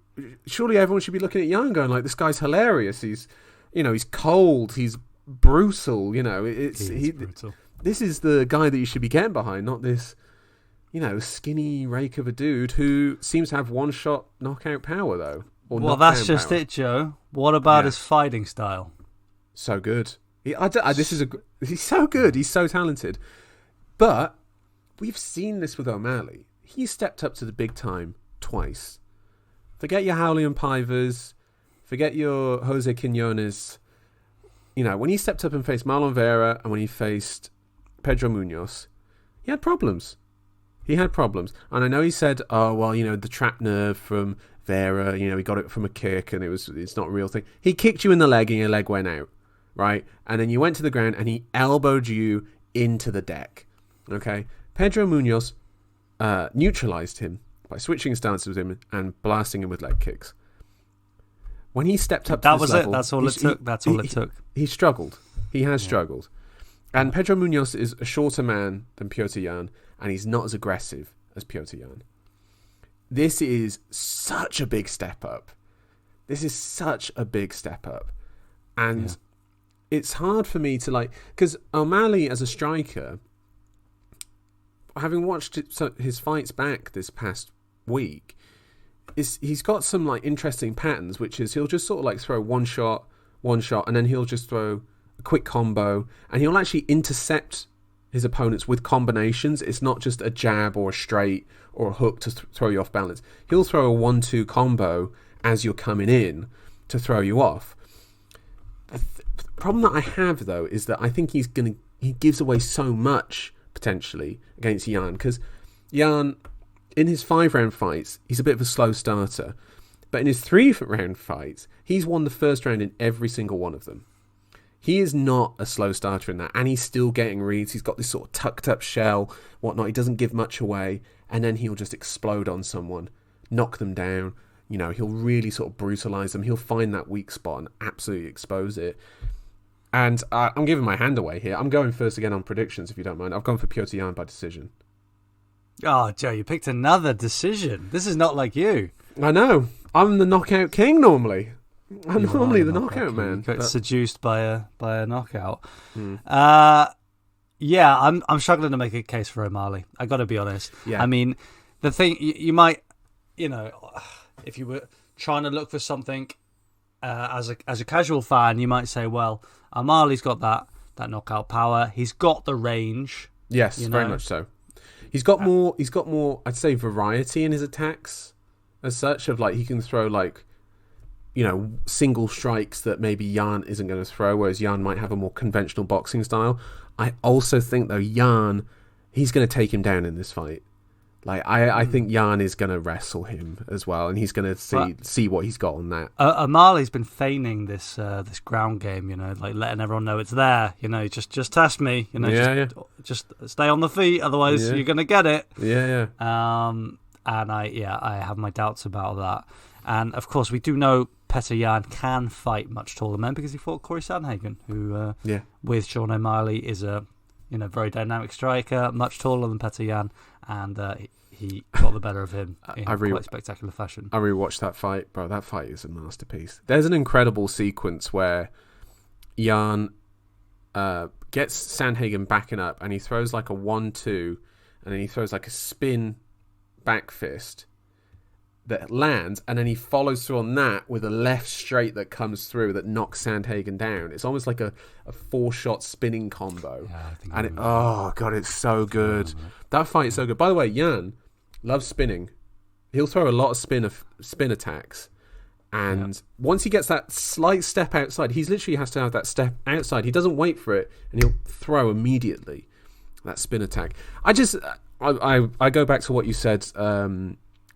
Surely everyone should be looking at Yan going this guy's hilarious. He's cold. He's brutal. Brutal. This is the guy that you should be getting behind, not this, skinny rake of a dude who seems to have one-shot knockout power, though. Well, that's just it, Joe. What about his fighting style? So good. He's so good. He's so talented. But we've seen this with O'Malley. He stepped up to the big time twice. Forget your Howley Pivers. Forget your Jose Quinones. When he stepped up and faced Marlon Vera and when he faced Pedro Munoz, he had problems. And I know he said, the trap nerve from Vera, he got it from a kick and it's not a real thing. He kicked you in the leg and your leg went out, right? And then you went to the ground and he elbowed you into the deck, okay? Pedro Munoz neutralized him by switching stances with him and blasting him with leg kicks. When he stepped up to this level... That's all it took. He struggled. He has struggled. And Pedro Munoz is a shorter man than Petr Yan, and he's not as aggressive as Petr Yan. This is such a big step up. And it's hard for me to because O'Malley as a striker, having watched his fights back this past week, he's got some interesting patterns, which is he'll just sort of throw one shot, and then he'll just throw a quick combo, and he'll actually intercept his opponents with combinations. It's not just a jab or a straight or a hook to throw you off balance. He'll throw a 1-2 combo as you're coming in to throw you off. The problem that I have, though, is that I think he gives away so much potentially against Yan, because Yan, in his 5-round fights, he's a bit of a slow starter, but in his 3-round fights, he's won the first round in every single one of them. He is not a slow starter in that, and he's still getting reads. He's got this sort of tucked up shell, whatnot. He doesn't give much away, and then he'll just explode on someone, knock them down. He'll really sort of brutalize them. He'll find that weak spot and absolutely expose it. And I'm giving my hand away here. I'm going first again on predictions, if you don't mind. I've gone for Petr Yan by decision. Oh, Joe, you picked another decision. This is not like you. I know. I'm the knockout king normally. I'm normally the knockout man. Got seduced by a knockout. Mm. Yeah, I'm struggling to make a case for O'Malley. I got to be honest. Yeah. I mean, the thing you might, if you were trying to look for something as a casual fan, you might say, well, O'Malley's got that knockout power. He's got the range. Yes, very much so. He's got more. I'd say variety in his attacks, as such. Of he can throw single strikes that maybe Yan isn't going to throw, whereas Yan might have a more conventional boxing style. I also think, though, Yan, he's going to take him down in this fight. I think Yan is going to wrestle him as well, and he's going to see what he's got on that. O'Malley's been feigning this ground game, letting everyone know it's there. Just test me. Just stay on the feet, otherwise you're going to get it. Yeah. And I have my doubts about that. And of course, we do know Petr Yan can fight much taller men because he fought Corey Sandhagen, who with Sean O'Malley is a very dynamic striker, much taller than Petr Yan, and he got the better of him in quite spectacular fashion. I rewatched that fight, bro. That fight is a masterpiece. There's an incredible sequence where Yan gets Sandhagen backing up, and he throws like a 1-2, and then he throws like a spin back fist that lands, and then he follows through on that with a left straight that comes through that knocks Sandhagen down. It's almost like a 4-shot spinning combo. Yeah, oh god, it's so good. That fight is so good. By the way, Yan loves spinning. He'll throw a lot of spin attacks, and once he gets that slight step outside, he literally has to have that step outside. He doesn't wait for it, and he'll throw immediately that spin attack. I go back to what you said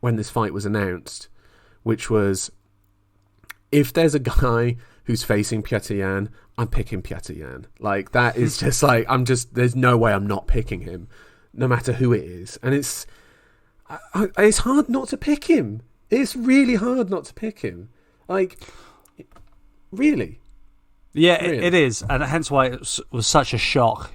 when this fight was announced, which was, if there's a guy who's facing Petr Yan, I'm picking Petr Yan. Like, that is just like, there's no way I'm not picking him, no matter who it is. And it's hard not to pick him. It's really hard not to pick him. Like, really. Yeah, it is. And hence why it was such a shock,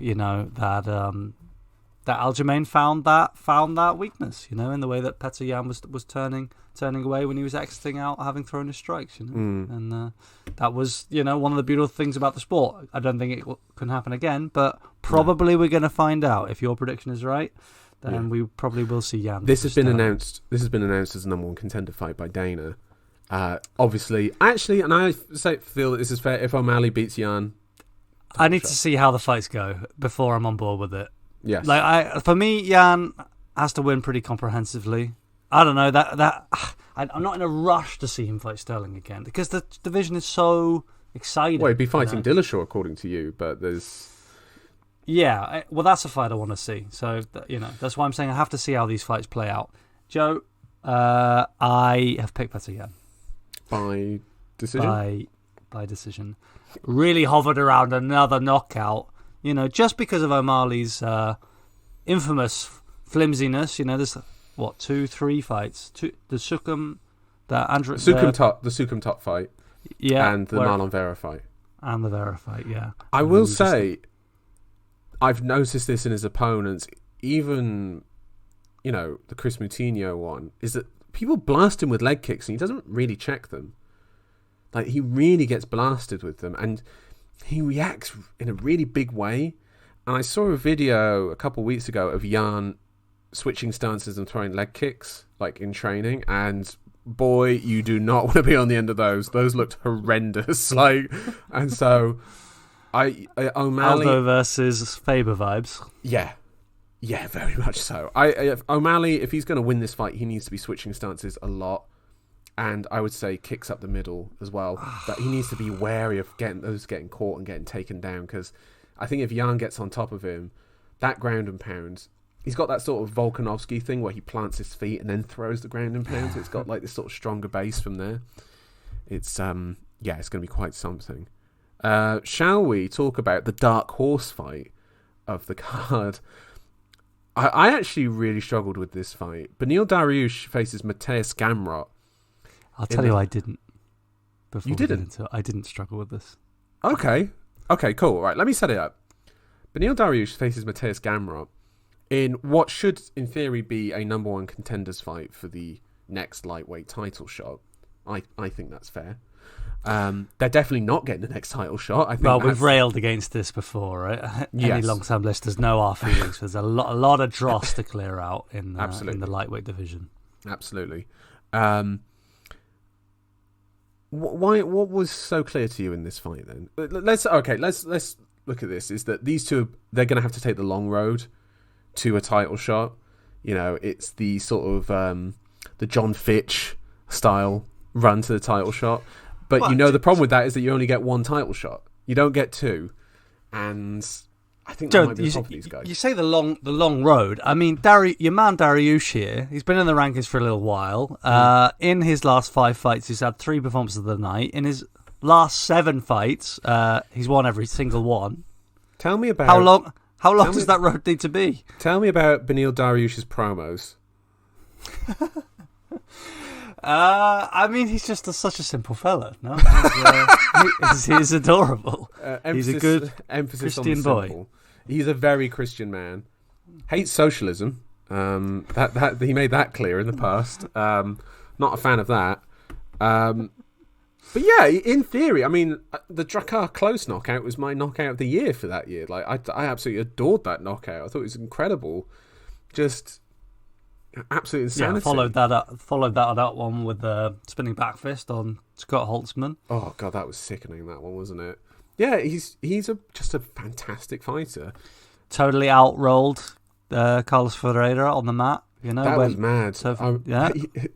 that Aljamain found that weakness, in the way that Petr Yan was turning away when he was exiting out, having thrown his strikes, and that was one of the beautiful things about the sport. I don't think it can happen again, but probably we're going to find out. If your prediction is right, then we probably will see Yan. This has been announced as a number one contender fight by Dana. Obviously, actually, and I feel that this is fair. If O'Malley beats Yan, I need to see how the fights go before I'm on board with it. Yes. For me, Yan has to win pretty comprehensively. I don't know that I'm not in a rush to see him fight Sterling again because the division is so exciting. Well, he'd be fighting Dillashaw according to you, but there's. Yeah, well, that's a fight I want to see. So that's why I'm saying I have to see how these fights play out. Joe, I have picked Petr Yan by decision. By decision, really hovered around another knockout. Just because of O'Malley's infamous flimsiness, there's 2-3 fights. The Sukum Top fight, and the Manon Vera fight, and the Vera fight. Yeah, I will say, I've noticed this in his opponents. Even, the Chris Moutinho one is that people blast him with leg kicks, and he doesn't really check them. Like, he really gets blasted with them, and he reacts in a really big way. And I saw a video a couple of weeks ago of Yan switching stances and throwing leg kicks, like in training. And boy, you do not want to be on the end of those. Those looked horrendous. And so O'Malley, Aldo versus Faber vibes. Yeah, very much so. O'Malley, if he's going to win this fight, he needs to be switching stances a lot. And I would say kicks up the middle as well. But he needs to be wary of getting caught and getting taken down, because I think if Yan gets on top of him, that ground and pound, he's got that sort of Volkanovski thing where he plants his feet and then throws the ground and pound. So it's got like this sort of stronger base from there. It's it's going to be quite something. Shall we talk about the dark horse fight of the card? I actually really struggled with this fight. Beneil Dariush faces Mateusz Gamrot. I'll tell you, I didn't. You didn't? I didn't struggle with this. Okay, cool. Right, let me set it up. Beneil Dariush faces Mateusz Gamrot in what should, in theory, be a number one contenders fight for the next lightweight title shot. I think that's fair. They're definitely not getting the next title shot. I think we've railed against this before, right? Yes. Any long-term listeners know our feelings. There's a lot of dross to clear out in the lightweight division. Absolutely. What was so clear to you in this fight then? Let's look at this. Is that these two, they're going to have to take the long road to a title shot. It's the sort of the John Fitch style run to the title shot. But the problem with that is that you only get one title shot. You don't get two. And I think that might be the problem for these guys. You say the long road. I mean, your man Dariush here, he's been in the rankings for a little while. In his last 5 fights, he's had 3 performances of the night. In his last 7 fights, he's won every single one. Tell me about how long does that road need to be? Tell me about Beneil Dariush's promos. I mean, he's just such a simple fella. No, he's adorable. He's a good Christian boy. He's a very Christian man. Hates socialism. That he made that clear in the past. Not a fan of that. But yeah, in theory, I mean, the Drakkar Close knockout was my knockout of the year for that year. Like, I absolutely adored that knockout. I thought it was incredible. Just absolute insanity. Yeah, followed that up one with the spinning back fist on Scott Holtzman. Oh god, that was sickening. That one, wasn't it? Yeah, he's just a fantastic fighter. Totally outrolled Carlos Ferreira on the mat. You know, that was mad.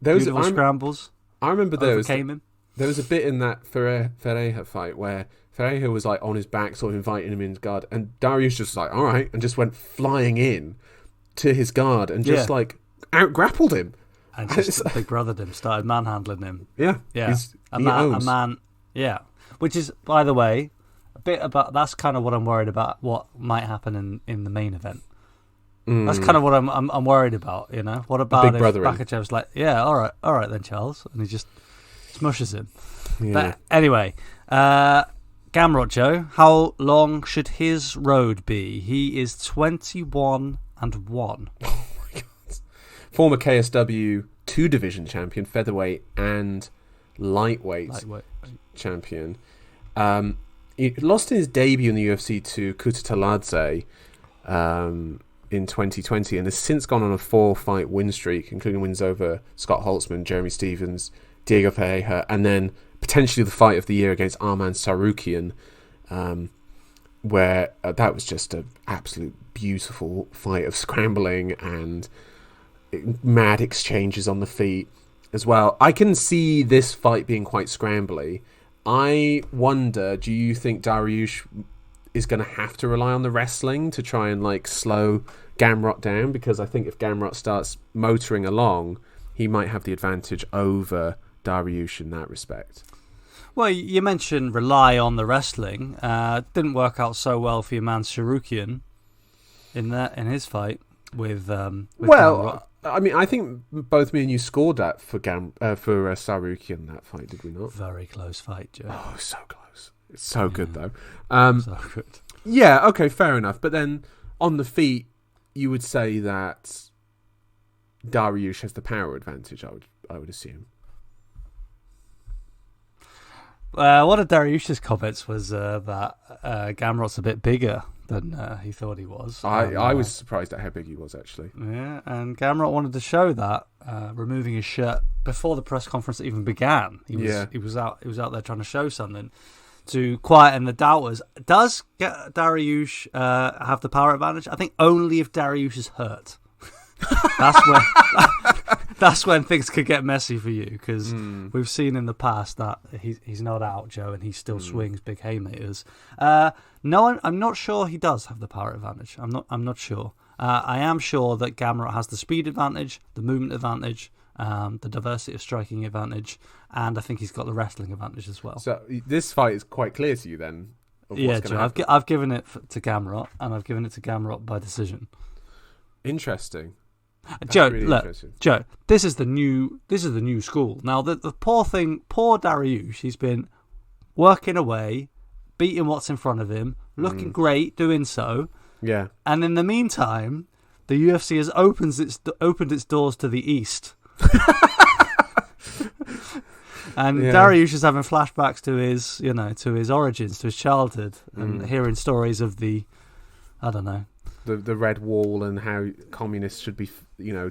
Beautiful scrambles. I remember overcame him. There was a bit in that Ferreira fight where Ferreira was like on his back, sort of inviting him in his guard, and Dariush just like, all right, and just went flying in to his guard and just like out grappled him. And just big brothered him, started manhandling him. Yeah. A man. Yeah. Which is, by the way, a bit about, that's kind of what I'm worried about, what might happen in the main event. That's kind of what I'm worried about, you know. What about if Makhachev's like, yeah, all right then, Charles, and he just smushes him. Yeah. But anyway, Gamrot, Joe, how long should his road be? He is 21-1. Oh my god! Former KSW 2-division champion, featherweight and lightweight champion. He lost in his debut in the UFC to Kutateladze in 2020 and has since gone on a 4-fight win streak, including wins over Scott Holtzman, Jeremy Stevens, Diego Pereira, and then potentially the fight of the year against Aljamain Sterling, where that was just an absolute beautiful fight of scrambling and mad exchanges on the feet as well. I can see this fight being quite scrambly. I wonder, do you think Dariush is going to have to rely on the wrestling to try and like slow Gamrot down? Because I think if Gamrot starts motoring along, he might have the advantage over Dariush in that respect. Well, you mentioned rely on the wrestling. Didn't work out so well for your man Chookagian in his fight with Gamrot. I mean, I think both me and you scored that for Chookagian, that fight, did we not? Very close fight, Joe. Oh, so close. It's so good, though. So good. Yeah, okay, fair enough. But then on the feet, you would say that Dariush has the power advantage, I would assume. One of Dariush's comments was that Gamrot's a bit bigger than he thought he was. I was surprised at how big he was, actually. Yeah, and Gamrot wanted to show that, removing his shirt before the press conference even began. He was out there trying to show something to quieten the doubters. Does Dariush have the power advantage? I think only if Dariush is hurt. That's when things could get messy for you, because we've seen in the past that he's not out, Joe, and he still swings big haymakers. No, I'm not sure he does have the power advantage. I'm not sure. I am sure that Gamrot has the speed advantage, the movement advantage, the diversity of striking advantage, and I think he's got the wrestling advantage as well. So this fight is quite clear to you then? Yeah, Joe. I've given it to Gamrot, and I've given it to Gamrot by decision. Interesting. That's Joe, really look, Joe, this is the new school. Now, the poor Dariush, he's been working away, beating what's in front of him, looking great, doing so. Yeah. And in the meantime, the UFC has opened its doors to the East. And Dariush is having flashbacks to his origins, to his childhood, and hearing stories of the the Red Wall and how communists should be,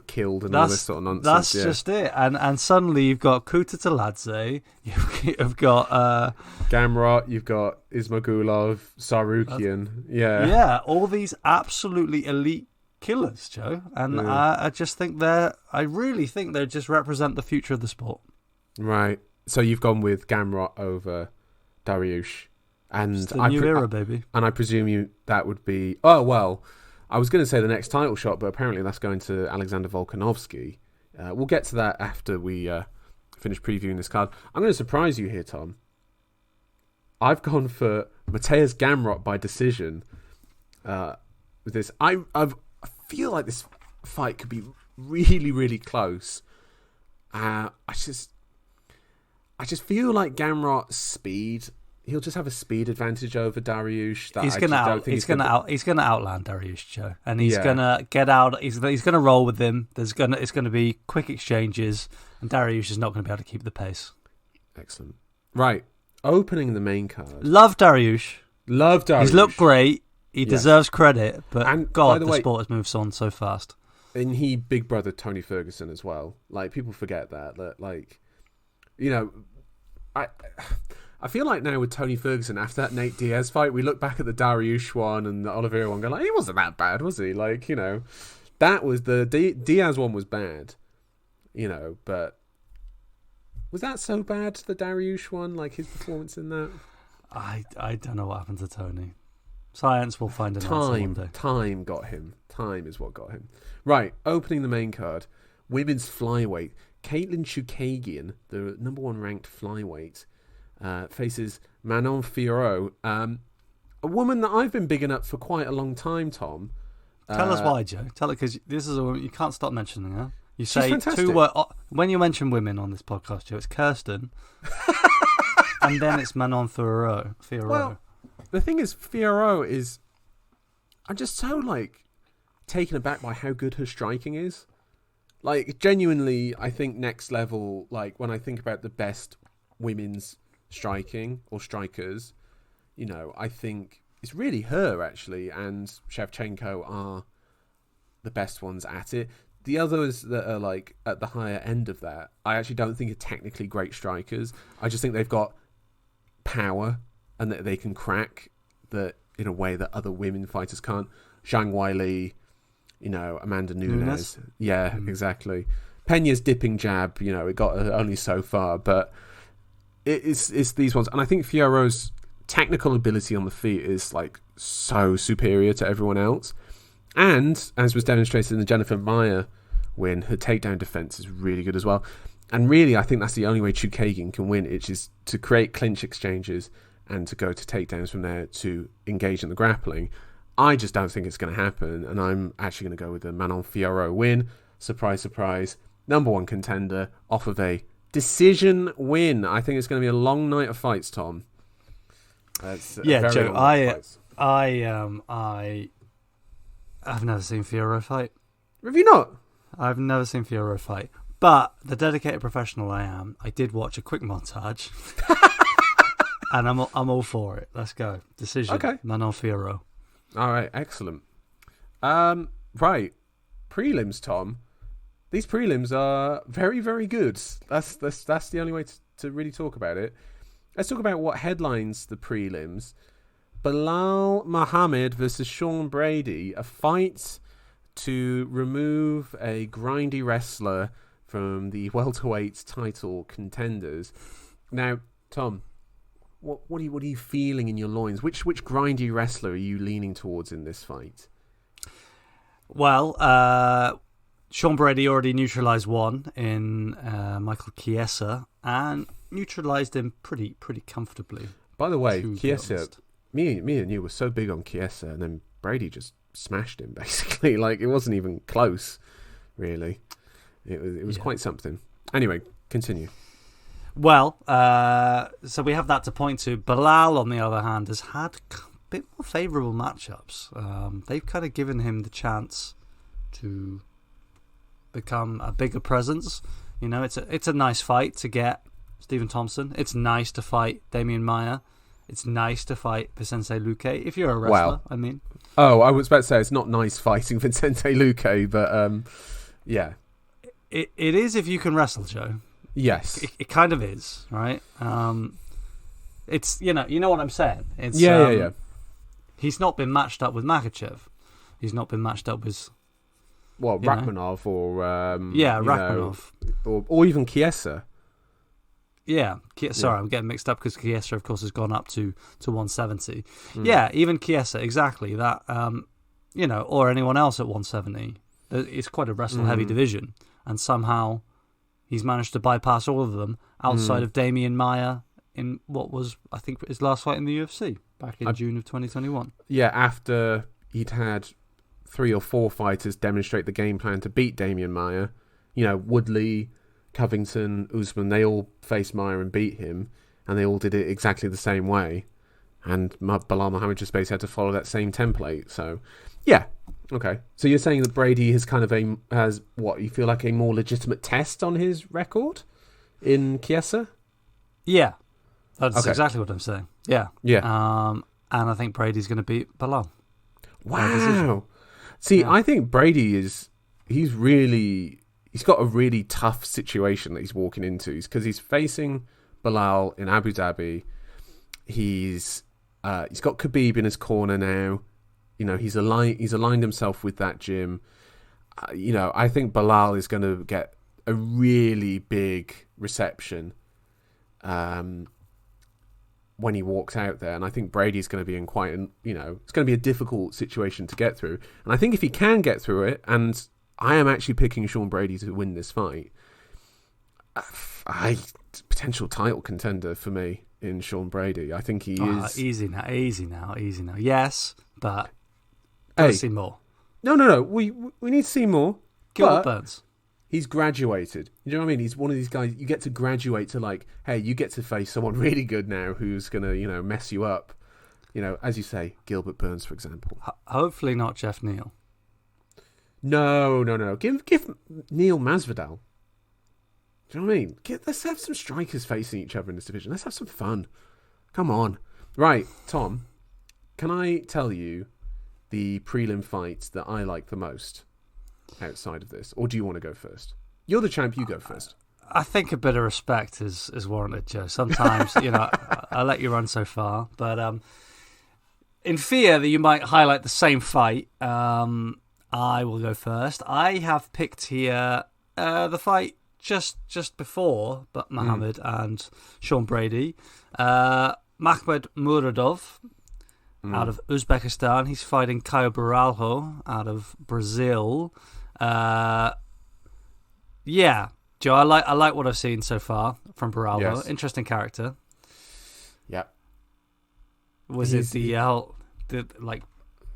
killed and all this sort of nonsense. That's just it. And suddenly you've got Kutateladze, you've got Gamrot, you've got Ismagulov, Chookagian. Yeah, all these absolutely elite killers, Joe. And I really think they just represent the future of the sport. Right. So you've gone with Gamrot over Dariush. And it's the new era, baby. And I presume that would be... Oh, well, I was going to say the next title shot, but apparently that's going to Alexander Volkanovski. We'll get to that after we finish previewing this card. I'm going to surprise you here, Tom. I've gone for Mateusz Gamrot by decision with this. I feel like this fight could be really, really close. I just feel like Gamrot's speed. He'll just have a speed advantage over Dariush. That he's going to outland Dariush, Joe, and he's going to get out. He's going to roll with him. It's going to be quick exchanges, and Dariush is not going to be able to keep the pace. Excellent. Right, opening the main card. Love Dariush. He's looked great. He deserves credit, but the sport has moved on so fast. And he big brother Tony Ferguson as well. Like, people forget that like, you know, I feel like now with Tony Ferguson, after that Nate Diaz fight, we look back at the Dariush one and the Oliveira one, going like, he wasn't that bad, was he? Like, you know, that was the Diaz one was bad, you know, but was that so bad, the Dariush one, like his performance in that? I don't know what happened to Tony. Science will find an answer one day. Time got him. Time is what got him. Right, opening the main card, women's flyweight. Katlyn Chookagian, the number 1 ranked flyweight, faces Manon Fiorot, a woman that I've been bigging up for quite a long time, Tom. Tell us why, Joe. Tell it, because this is a woman you can't stop mentioning her. You She's say fantastic. 2 words when you mention women on this podcast, Joe. It's Kirsten, and then it's Manon Fiorot. Well, the thing is, Fiorot is, I'm just so like taken aback by how good her striking is. Like, genuinely, I think next level. Like, when I think about the best women's striking or strikers, you know, I think it's really her actually, and Shevchenko are the best ones at it. The others that are like at the higher end of that, I actually don't think are technically great strikers. I just think they've got power and that they can crack that in a way that other women fighters can't. Zhang Weili, you know, Amanda Nunes. Yeah, exactly. Peña's dipping jab, you know, it got only so far, but it's these ones. And I think Fiorot's technical ability on the feet is like so superior to everyone else. And, as was demonstrated in the Jennifer Maia win, her takedown defense is really good as well. And really, I think that's the only way Chookagian can win, which is to create clinch exchanges and to go to takedowns from there to engage in the grappling. I just don't think it's going to happen, and I'm actually going to go with the Manon Fiorot win. Surprise, surprise. Number 1 contender off of a decision win. I think it's going to be a long night of fights, Tom. Joe, I've never seen Fiorot fight. Have you not? I've never seen Fiorot fight. But the dedicated professional I am, I did watch a quick montage. And I'm all for it. Let's go. Decision. Okay. Manon Fiorot. All right, excellent. Right. Prelims, Tom. These prelims are very, very good. That's the only way to really talk about it. Let's talk about what headlines the prelims. Belal Muhammad versus Sean Brady, a fight to remove a grindy wrestler from the welterweight title contenders. Now, Tom, what are you feeling in your loins? Which grindy wrestler are you leaning towards in this fight? Well, Sean Brady already neutralised one in Michael Chiesa and neutralised him pretty comfortably. By the way, Chiesa, me and you were so big on Chiesa, and then Brady just smashed him basically. Like, it wasn't even close, really. It was quite something. Anyway, continue. Well, so we have that to point to. Belal, on the other hand, has had a bit more favourable matchups. They've kind of given him the chance to become a bigger presence. You know, it's a nice fight to get Stephen Thompson. It's nice to fight Damian Maia. It's nice to fight Vicente Luque, if you're a wrestler, well, I mean. Oh, I was about to say it's not nice fighting Vicente Luque, but yeah. It is if you can wrestle, Joe. Yes. It kind of is, right? It's, you know what I'm saying. It's, yeah. He's not been matched up with Makhachev. He's not been matched up with... What, Rachmanov or... Rachmanov. Or even Chiesa. Yeah, sorry, I'm getting mixed up because Chiesa, of course, has gone up to 170. Yeah, even Chiesa, exactly. That, or anyone else at 170. It's quite a wrestle-heavy division. And somehow he's managed to bypass all of them outside of Damian Maia in what was, I think, his last fight in the UFC back in June of 2021. Yeah, after he'd had 3 or 4 fighters demonstrate the game plan to beat Damian Maia. You know, Woodley, Covington, Usman, they all faced Maia and beat him, and they all did it exactly the same way. And Belal Muhammad just basically had to follow that same template. So, yeah, okay. So you're saying that Brady has has what you feel like a more legitimate test on his record in Chiesa? Yeah, that's exactly what I'm saying. Yeah. And I think Brady's going to beat Belal. Wow. See, I think Brady he's got a really tough situation that he's walking into. Because he's facing Belal in Abu Dhabi. He's got Khabib in his corner now. You know, he's aligned himself with that gym. You know, I think Belal is going to get a really big reception when he walks out there, and I think Brady's going to be in it's going to be a difficult situation to get through. And I think if he can get through it, and I am actually picking Sean Brady to win this fight, potential title contender for me in Sean Brady. I think he is easy now. Yes, but let's see more. No. We need to see more. Gilbert Burns. He's graduated. You know what I mean? He's one of these guys, you get to graduate to like, hey, you get to face someone really good now who's going to, mess you up. You know, as you say, Gilbert Burns, for example. Hopefully not Jeff Neal. No. Give Neil Masvidal. Do you know what I mean? Let's have some strikers facing each other in this division. Let's have some fun. Come on. Right, Tom, can I tell you the prelim fights that I like the most outside of this? Or do you want to go first? You're the champ, you go first. I think a bit of respect is warranted, Joe. Sometimes, I let you run so far. But in fear that you might highlight the same fight, I will go first. I have picked here the fight just before Muhammad and Sean Brady. Makhmud Muradov out of Uzbekistan. He's fighting Caio Borralho out of Brazil. Joe, I like what I've seen so far from Borralho. Yes. Interesting character. Yeah. Was it the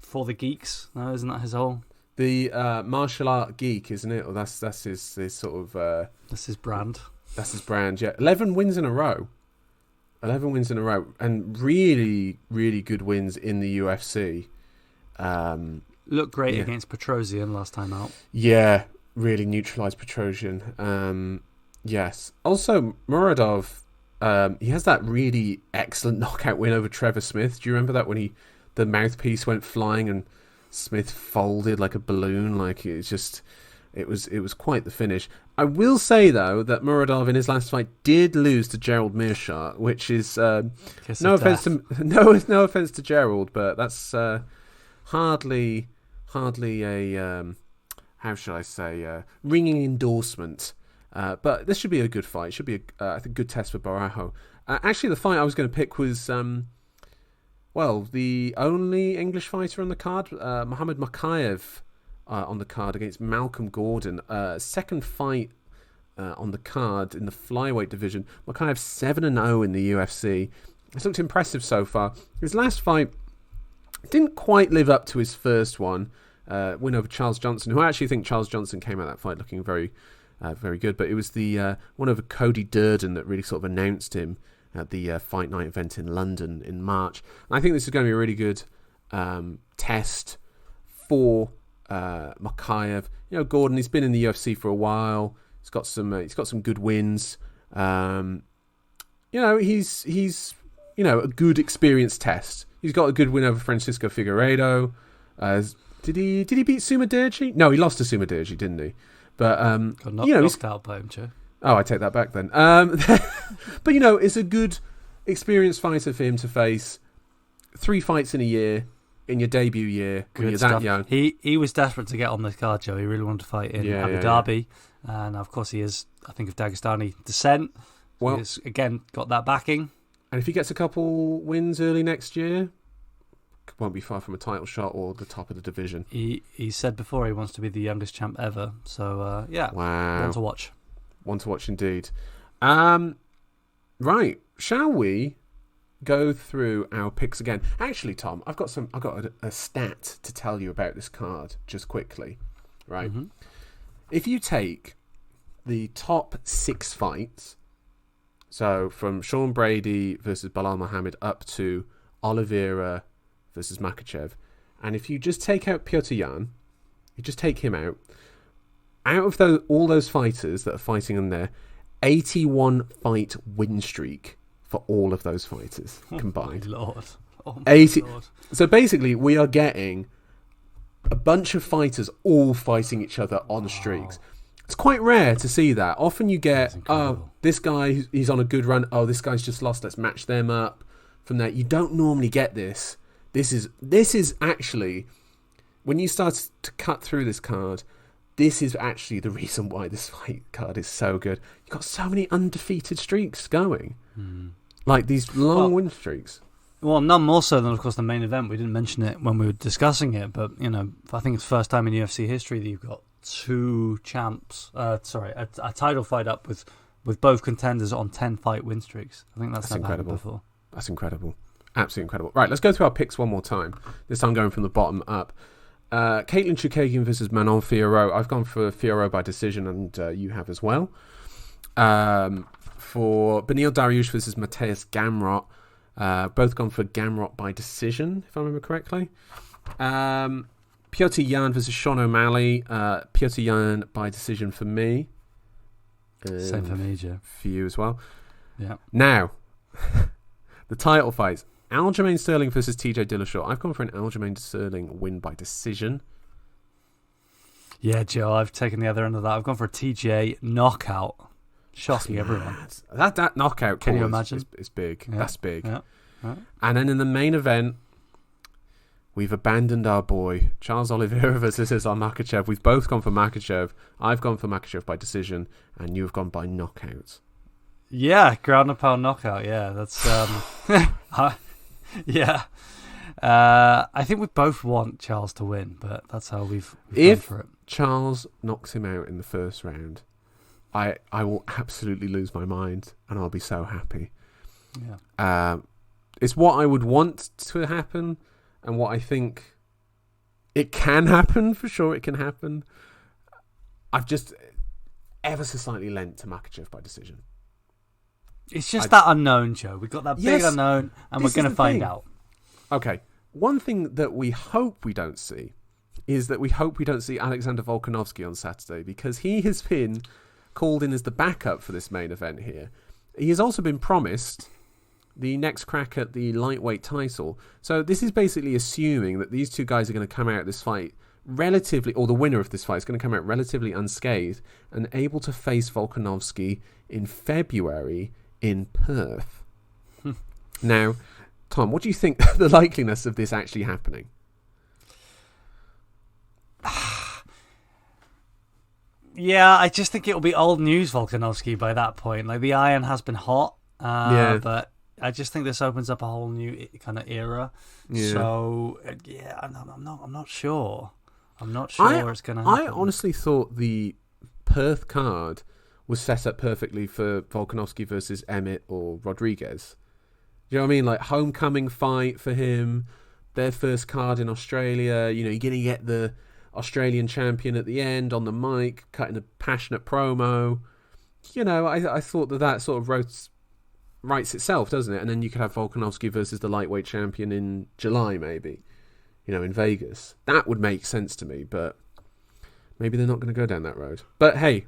for the geeks? No, isn't that his whole? The martial art geek, isn't it? Or that's his sort of. That's his brand. That's his brand. Yeah, 11 wins in a row. 11 wins in a row, and really, really good wins in the UFC. Looked great against Petrosian last time out. Yeah, really neutralised Petrosian. Yes. Also, Muradov, he has that really excellent knockout win over Trevor Smith. Do you remember that when the mouthpiece went flying and Smith folded like a balloon? Like it was quite the finish. I will say though that Muradov in his last fight did lose to Gerald Meerschaert, which is no offense to Gerald, but that's hardly a how shall I say ringing endorsement. But this should be a good fight. It should be I think a good test for Borralho. Actually, the fight I was going to pick was the only English fighter on the card, Islam Makhachev. On the card against Malcolm Gordon. Second fight on the card in the flyweight division. Makhachev 7-0 in the UFC. It's looked impressive so far. His last fight didn't quite live up to his first one. Win over Charles Johnson, who I actually think Charles Johnson came out of that fight looking very, very good. But it was the one over Cody Durden that really sort of announced him at the Fight Night event in London in March. And I think this is going to be a really good test for Makhachev. Gordon, he's been in the UFC for a while. He's got some good wins. He's a good experience test. He's got a good win over Francisco Figueiredo. Did he beat Sumaderji? No, he lost to Sumaderji, didn't he? But got knocked out by him, Joe. Oh, I take that back then. But it's a good experienced fighter for him to face. 3 fights in a year. In your debut year, when you're that young. He was desperate to get on this card, Joe. He really wanted to fight in Abu Dhabi. Yeah. And of course he is, I think, of Dagestani descent. So well, he's, again, got that backing. And if he gets a couple wins early next year, won't be far from a title shot or the top of the division. He said before he wants to be the youngest champ ever. So, wow. One to watch. One to watch indeed. Right, shall we go through our picks again? Actually, Tom, I've got a stat to tell you about this card just quickly. Right, if you take the top 6 fights, so from Sean Brady versus Belal Muhammad up to Oliveira versus Makhachev, and if you just take out Petr Yan, you just take him out of all those fighters that are fighting in there, 81 fight win streak for all of those fighters combined. Oh my Lord. Oh my 80. Lord. So basically, we are getting a bunch of fighters all fighting each other on streaks. It's quite rare to see that. Often you get, this guy, he's on a good run. Oh, this guy's just lost. Let's match them up. From there, you don't normally get this. This is actually, when you start to cut through this card, this is actually the reason why this fight card is so good. You've got so many undefeated streaks going. Like these long win streaks. Well, none more so than, of course, the main event. We didn't mention it when we were discussing it, but, I think it's the first time in UFC history that you've got 2 champs, a title fight up with both contenders on 10-fight win streaks. I think that's never happened before. That's incredible. Absolutely incredible. Right, let's go through our picks one more time. This time going from the bottom up. Katlyn Chookagian versus Manon Fiorot. I've gone for Fiorot by decision, and you have as well. For Beneil Dariush versus Mateusz Gamrot, both gone for Gamrot by decision, if I remember correctly. Petr Yan versus Sean O'Malley. Petr Yan by decision for me. Same for me, Joe. For you as well. Yeah. Now, the title fights. Aljamain Sterling versus TJ Dillashaw. I've gone for an Aljamain Sterling win by decision. Yeah, Joe, I've taken the other end of that. I've gone for a TJ knockout. Shocking everyone. That knockout, can you imagine? Is big. Yeah. That's big. Yeah. Yeah. And then in the main event, we've abandoned our boy Charles Oliveira versus Islam Makhachev. We've both gone for Makhachev. I've gone for Makhachev by decision, and you've gone by knockout. Yeah, ground and pound knockout. Yeah, that's yeah. I think we both want Charles to win, but that's how we've gone for it. If Charles knocks him out in the first round, I will absolutely lose my mind, and I'll be so happy. Yeah. It's what I would want to happen, and what I think it can happen. For sure, it can happen. I've just ever so slightly lent to Makhachev by decision. It's just that unknown, Joe. We've got that big unknown, and we're going to find out. Okay. One thing that we hope we don't see is that we hope we don't see Alexander Volkanovski on Saturday, because he has been called in as the backup for this main event here. He has also been promised the next crack at the lightweight title. So this is basically assuming that these two guys are going to come out of this fight relatively, or the winner of this fight is going to come out relatively unscathed and able to face Volkanovski in February in Perth. Now, Tom, what do you think the likeliness of this actually happening? Yeah, I just think it'll be old news, Volkanovski, by that point. Like, the iron has been hot, but I just think this opens up a whole new kind of era. Yeah. So, yeah, I'm not sure. I'm not sure it's going to happen. I honestly thought the Perth card was set up perfectly for Volkanovski versus Emmett or Rodriguez. You know what I mean? Like, homecoming fight for him, their first card in Australia. You know, you're going to get the Australian champion at the end on the mic, cutting a passionate promo. You know, I thought that sort of writes itself, doesn't it? And then you could have Volkanovski versus the lightweight champion in July, maybe. You know, in Vegas. That would make sense to me, but maybe they're not going to go down that road. But hey,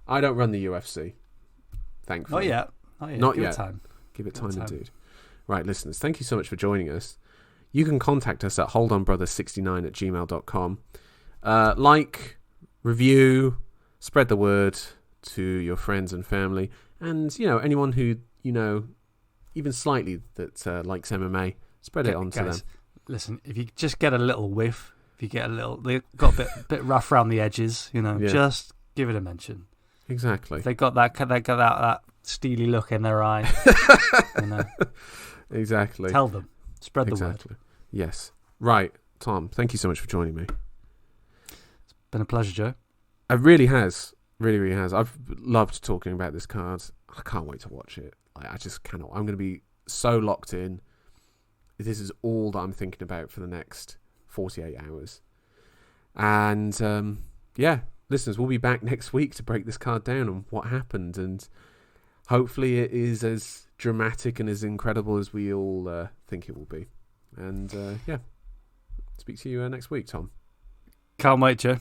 I don't run the UFC. Thankfully. Not yet. Not yet. Give it time, indeed. Right, listeners, thank you so much for joining us. You can contact us at holdonbrother69@gmail.com. Like, review, spread the word to your friends and family, and, you know, anyone who, you know, even slightly that likes MMA, spread it on to them. Listen, if you just get a little whiff, if you get a little, they got a bit rough around the edges, you know, just give it a mention. Exactly. If they got that steely look in their eye, you know. Exactly. Tell them. Spread the word. Yes. Right, Tom, thank you so much for joining me. It's been a pleasure, Joe. It really has. Really, really has. I've loved talking about this card. I can't wait to watch it. I just cannot. I'm going to be so locked in. This is all that I'm thinking about for the next 48 hours. And, yeah, listeners, we'll be back next week to break this card down and what happened, and hopefully it is as dramatic and as incredible as we all think it will be. And speak to you next week, Tom. Can't wait, Joe.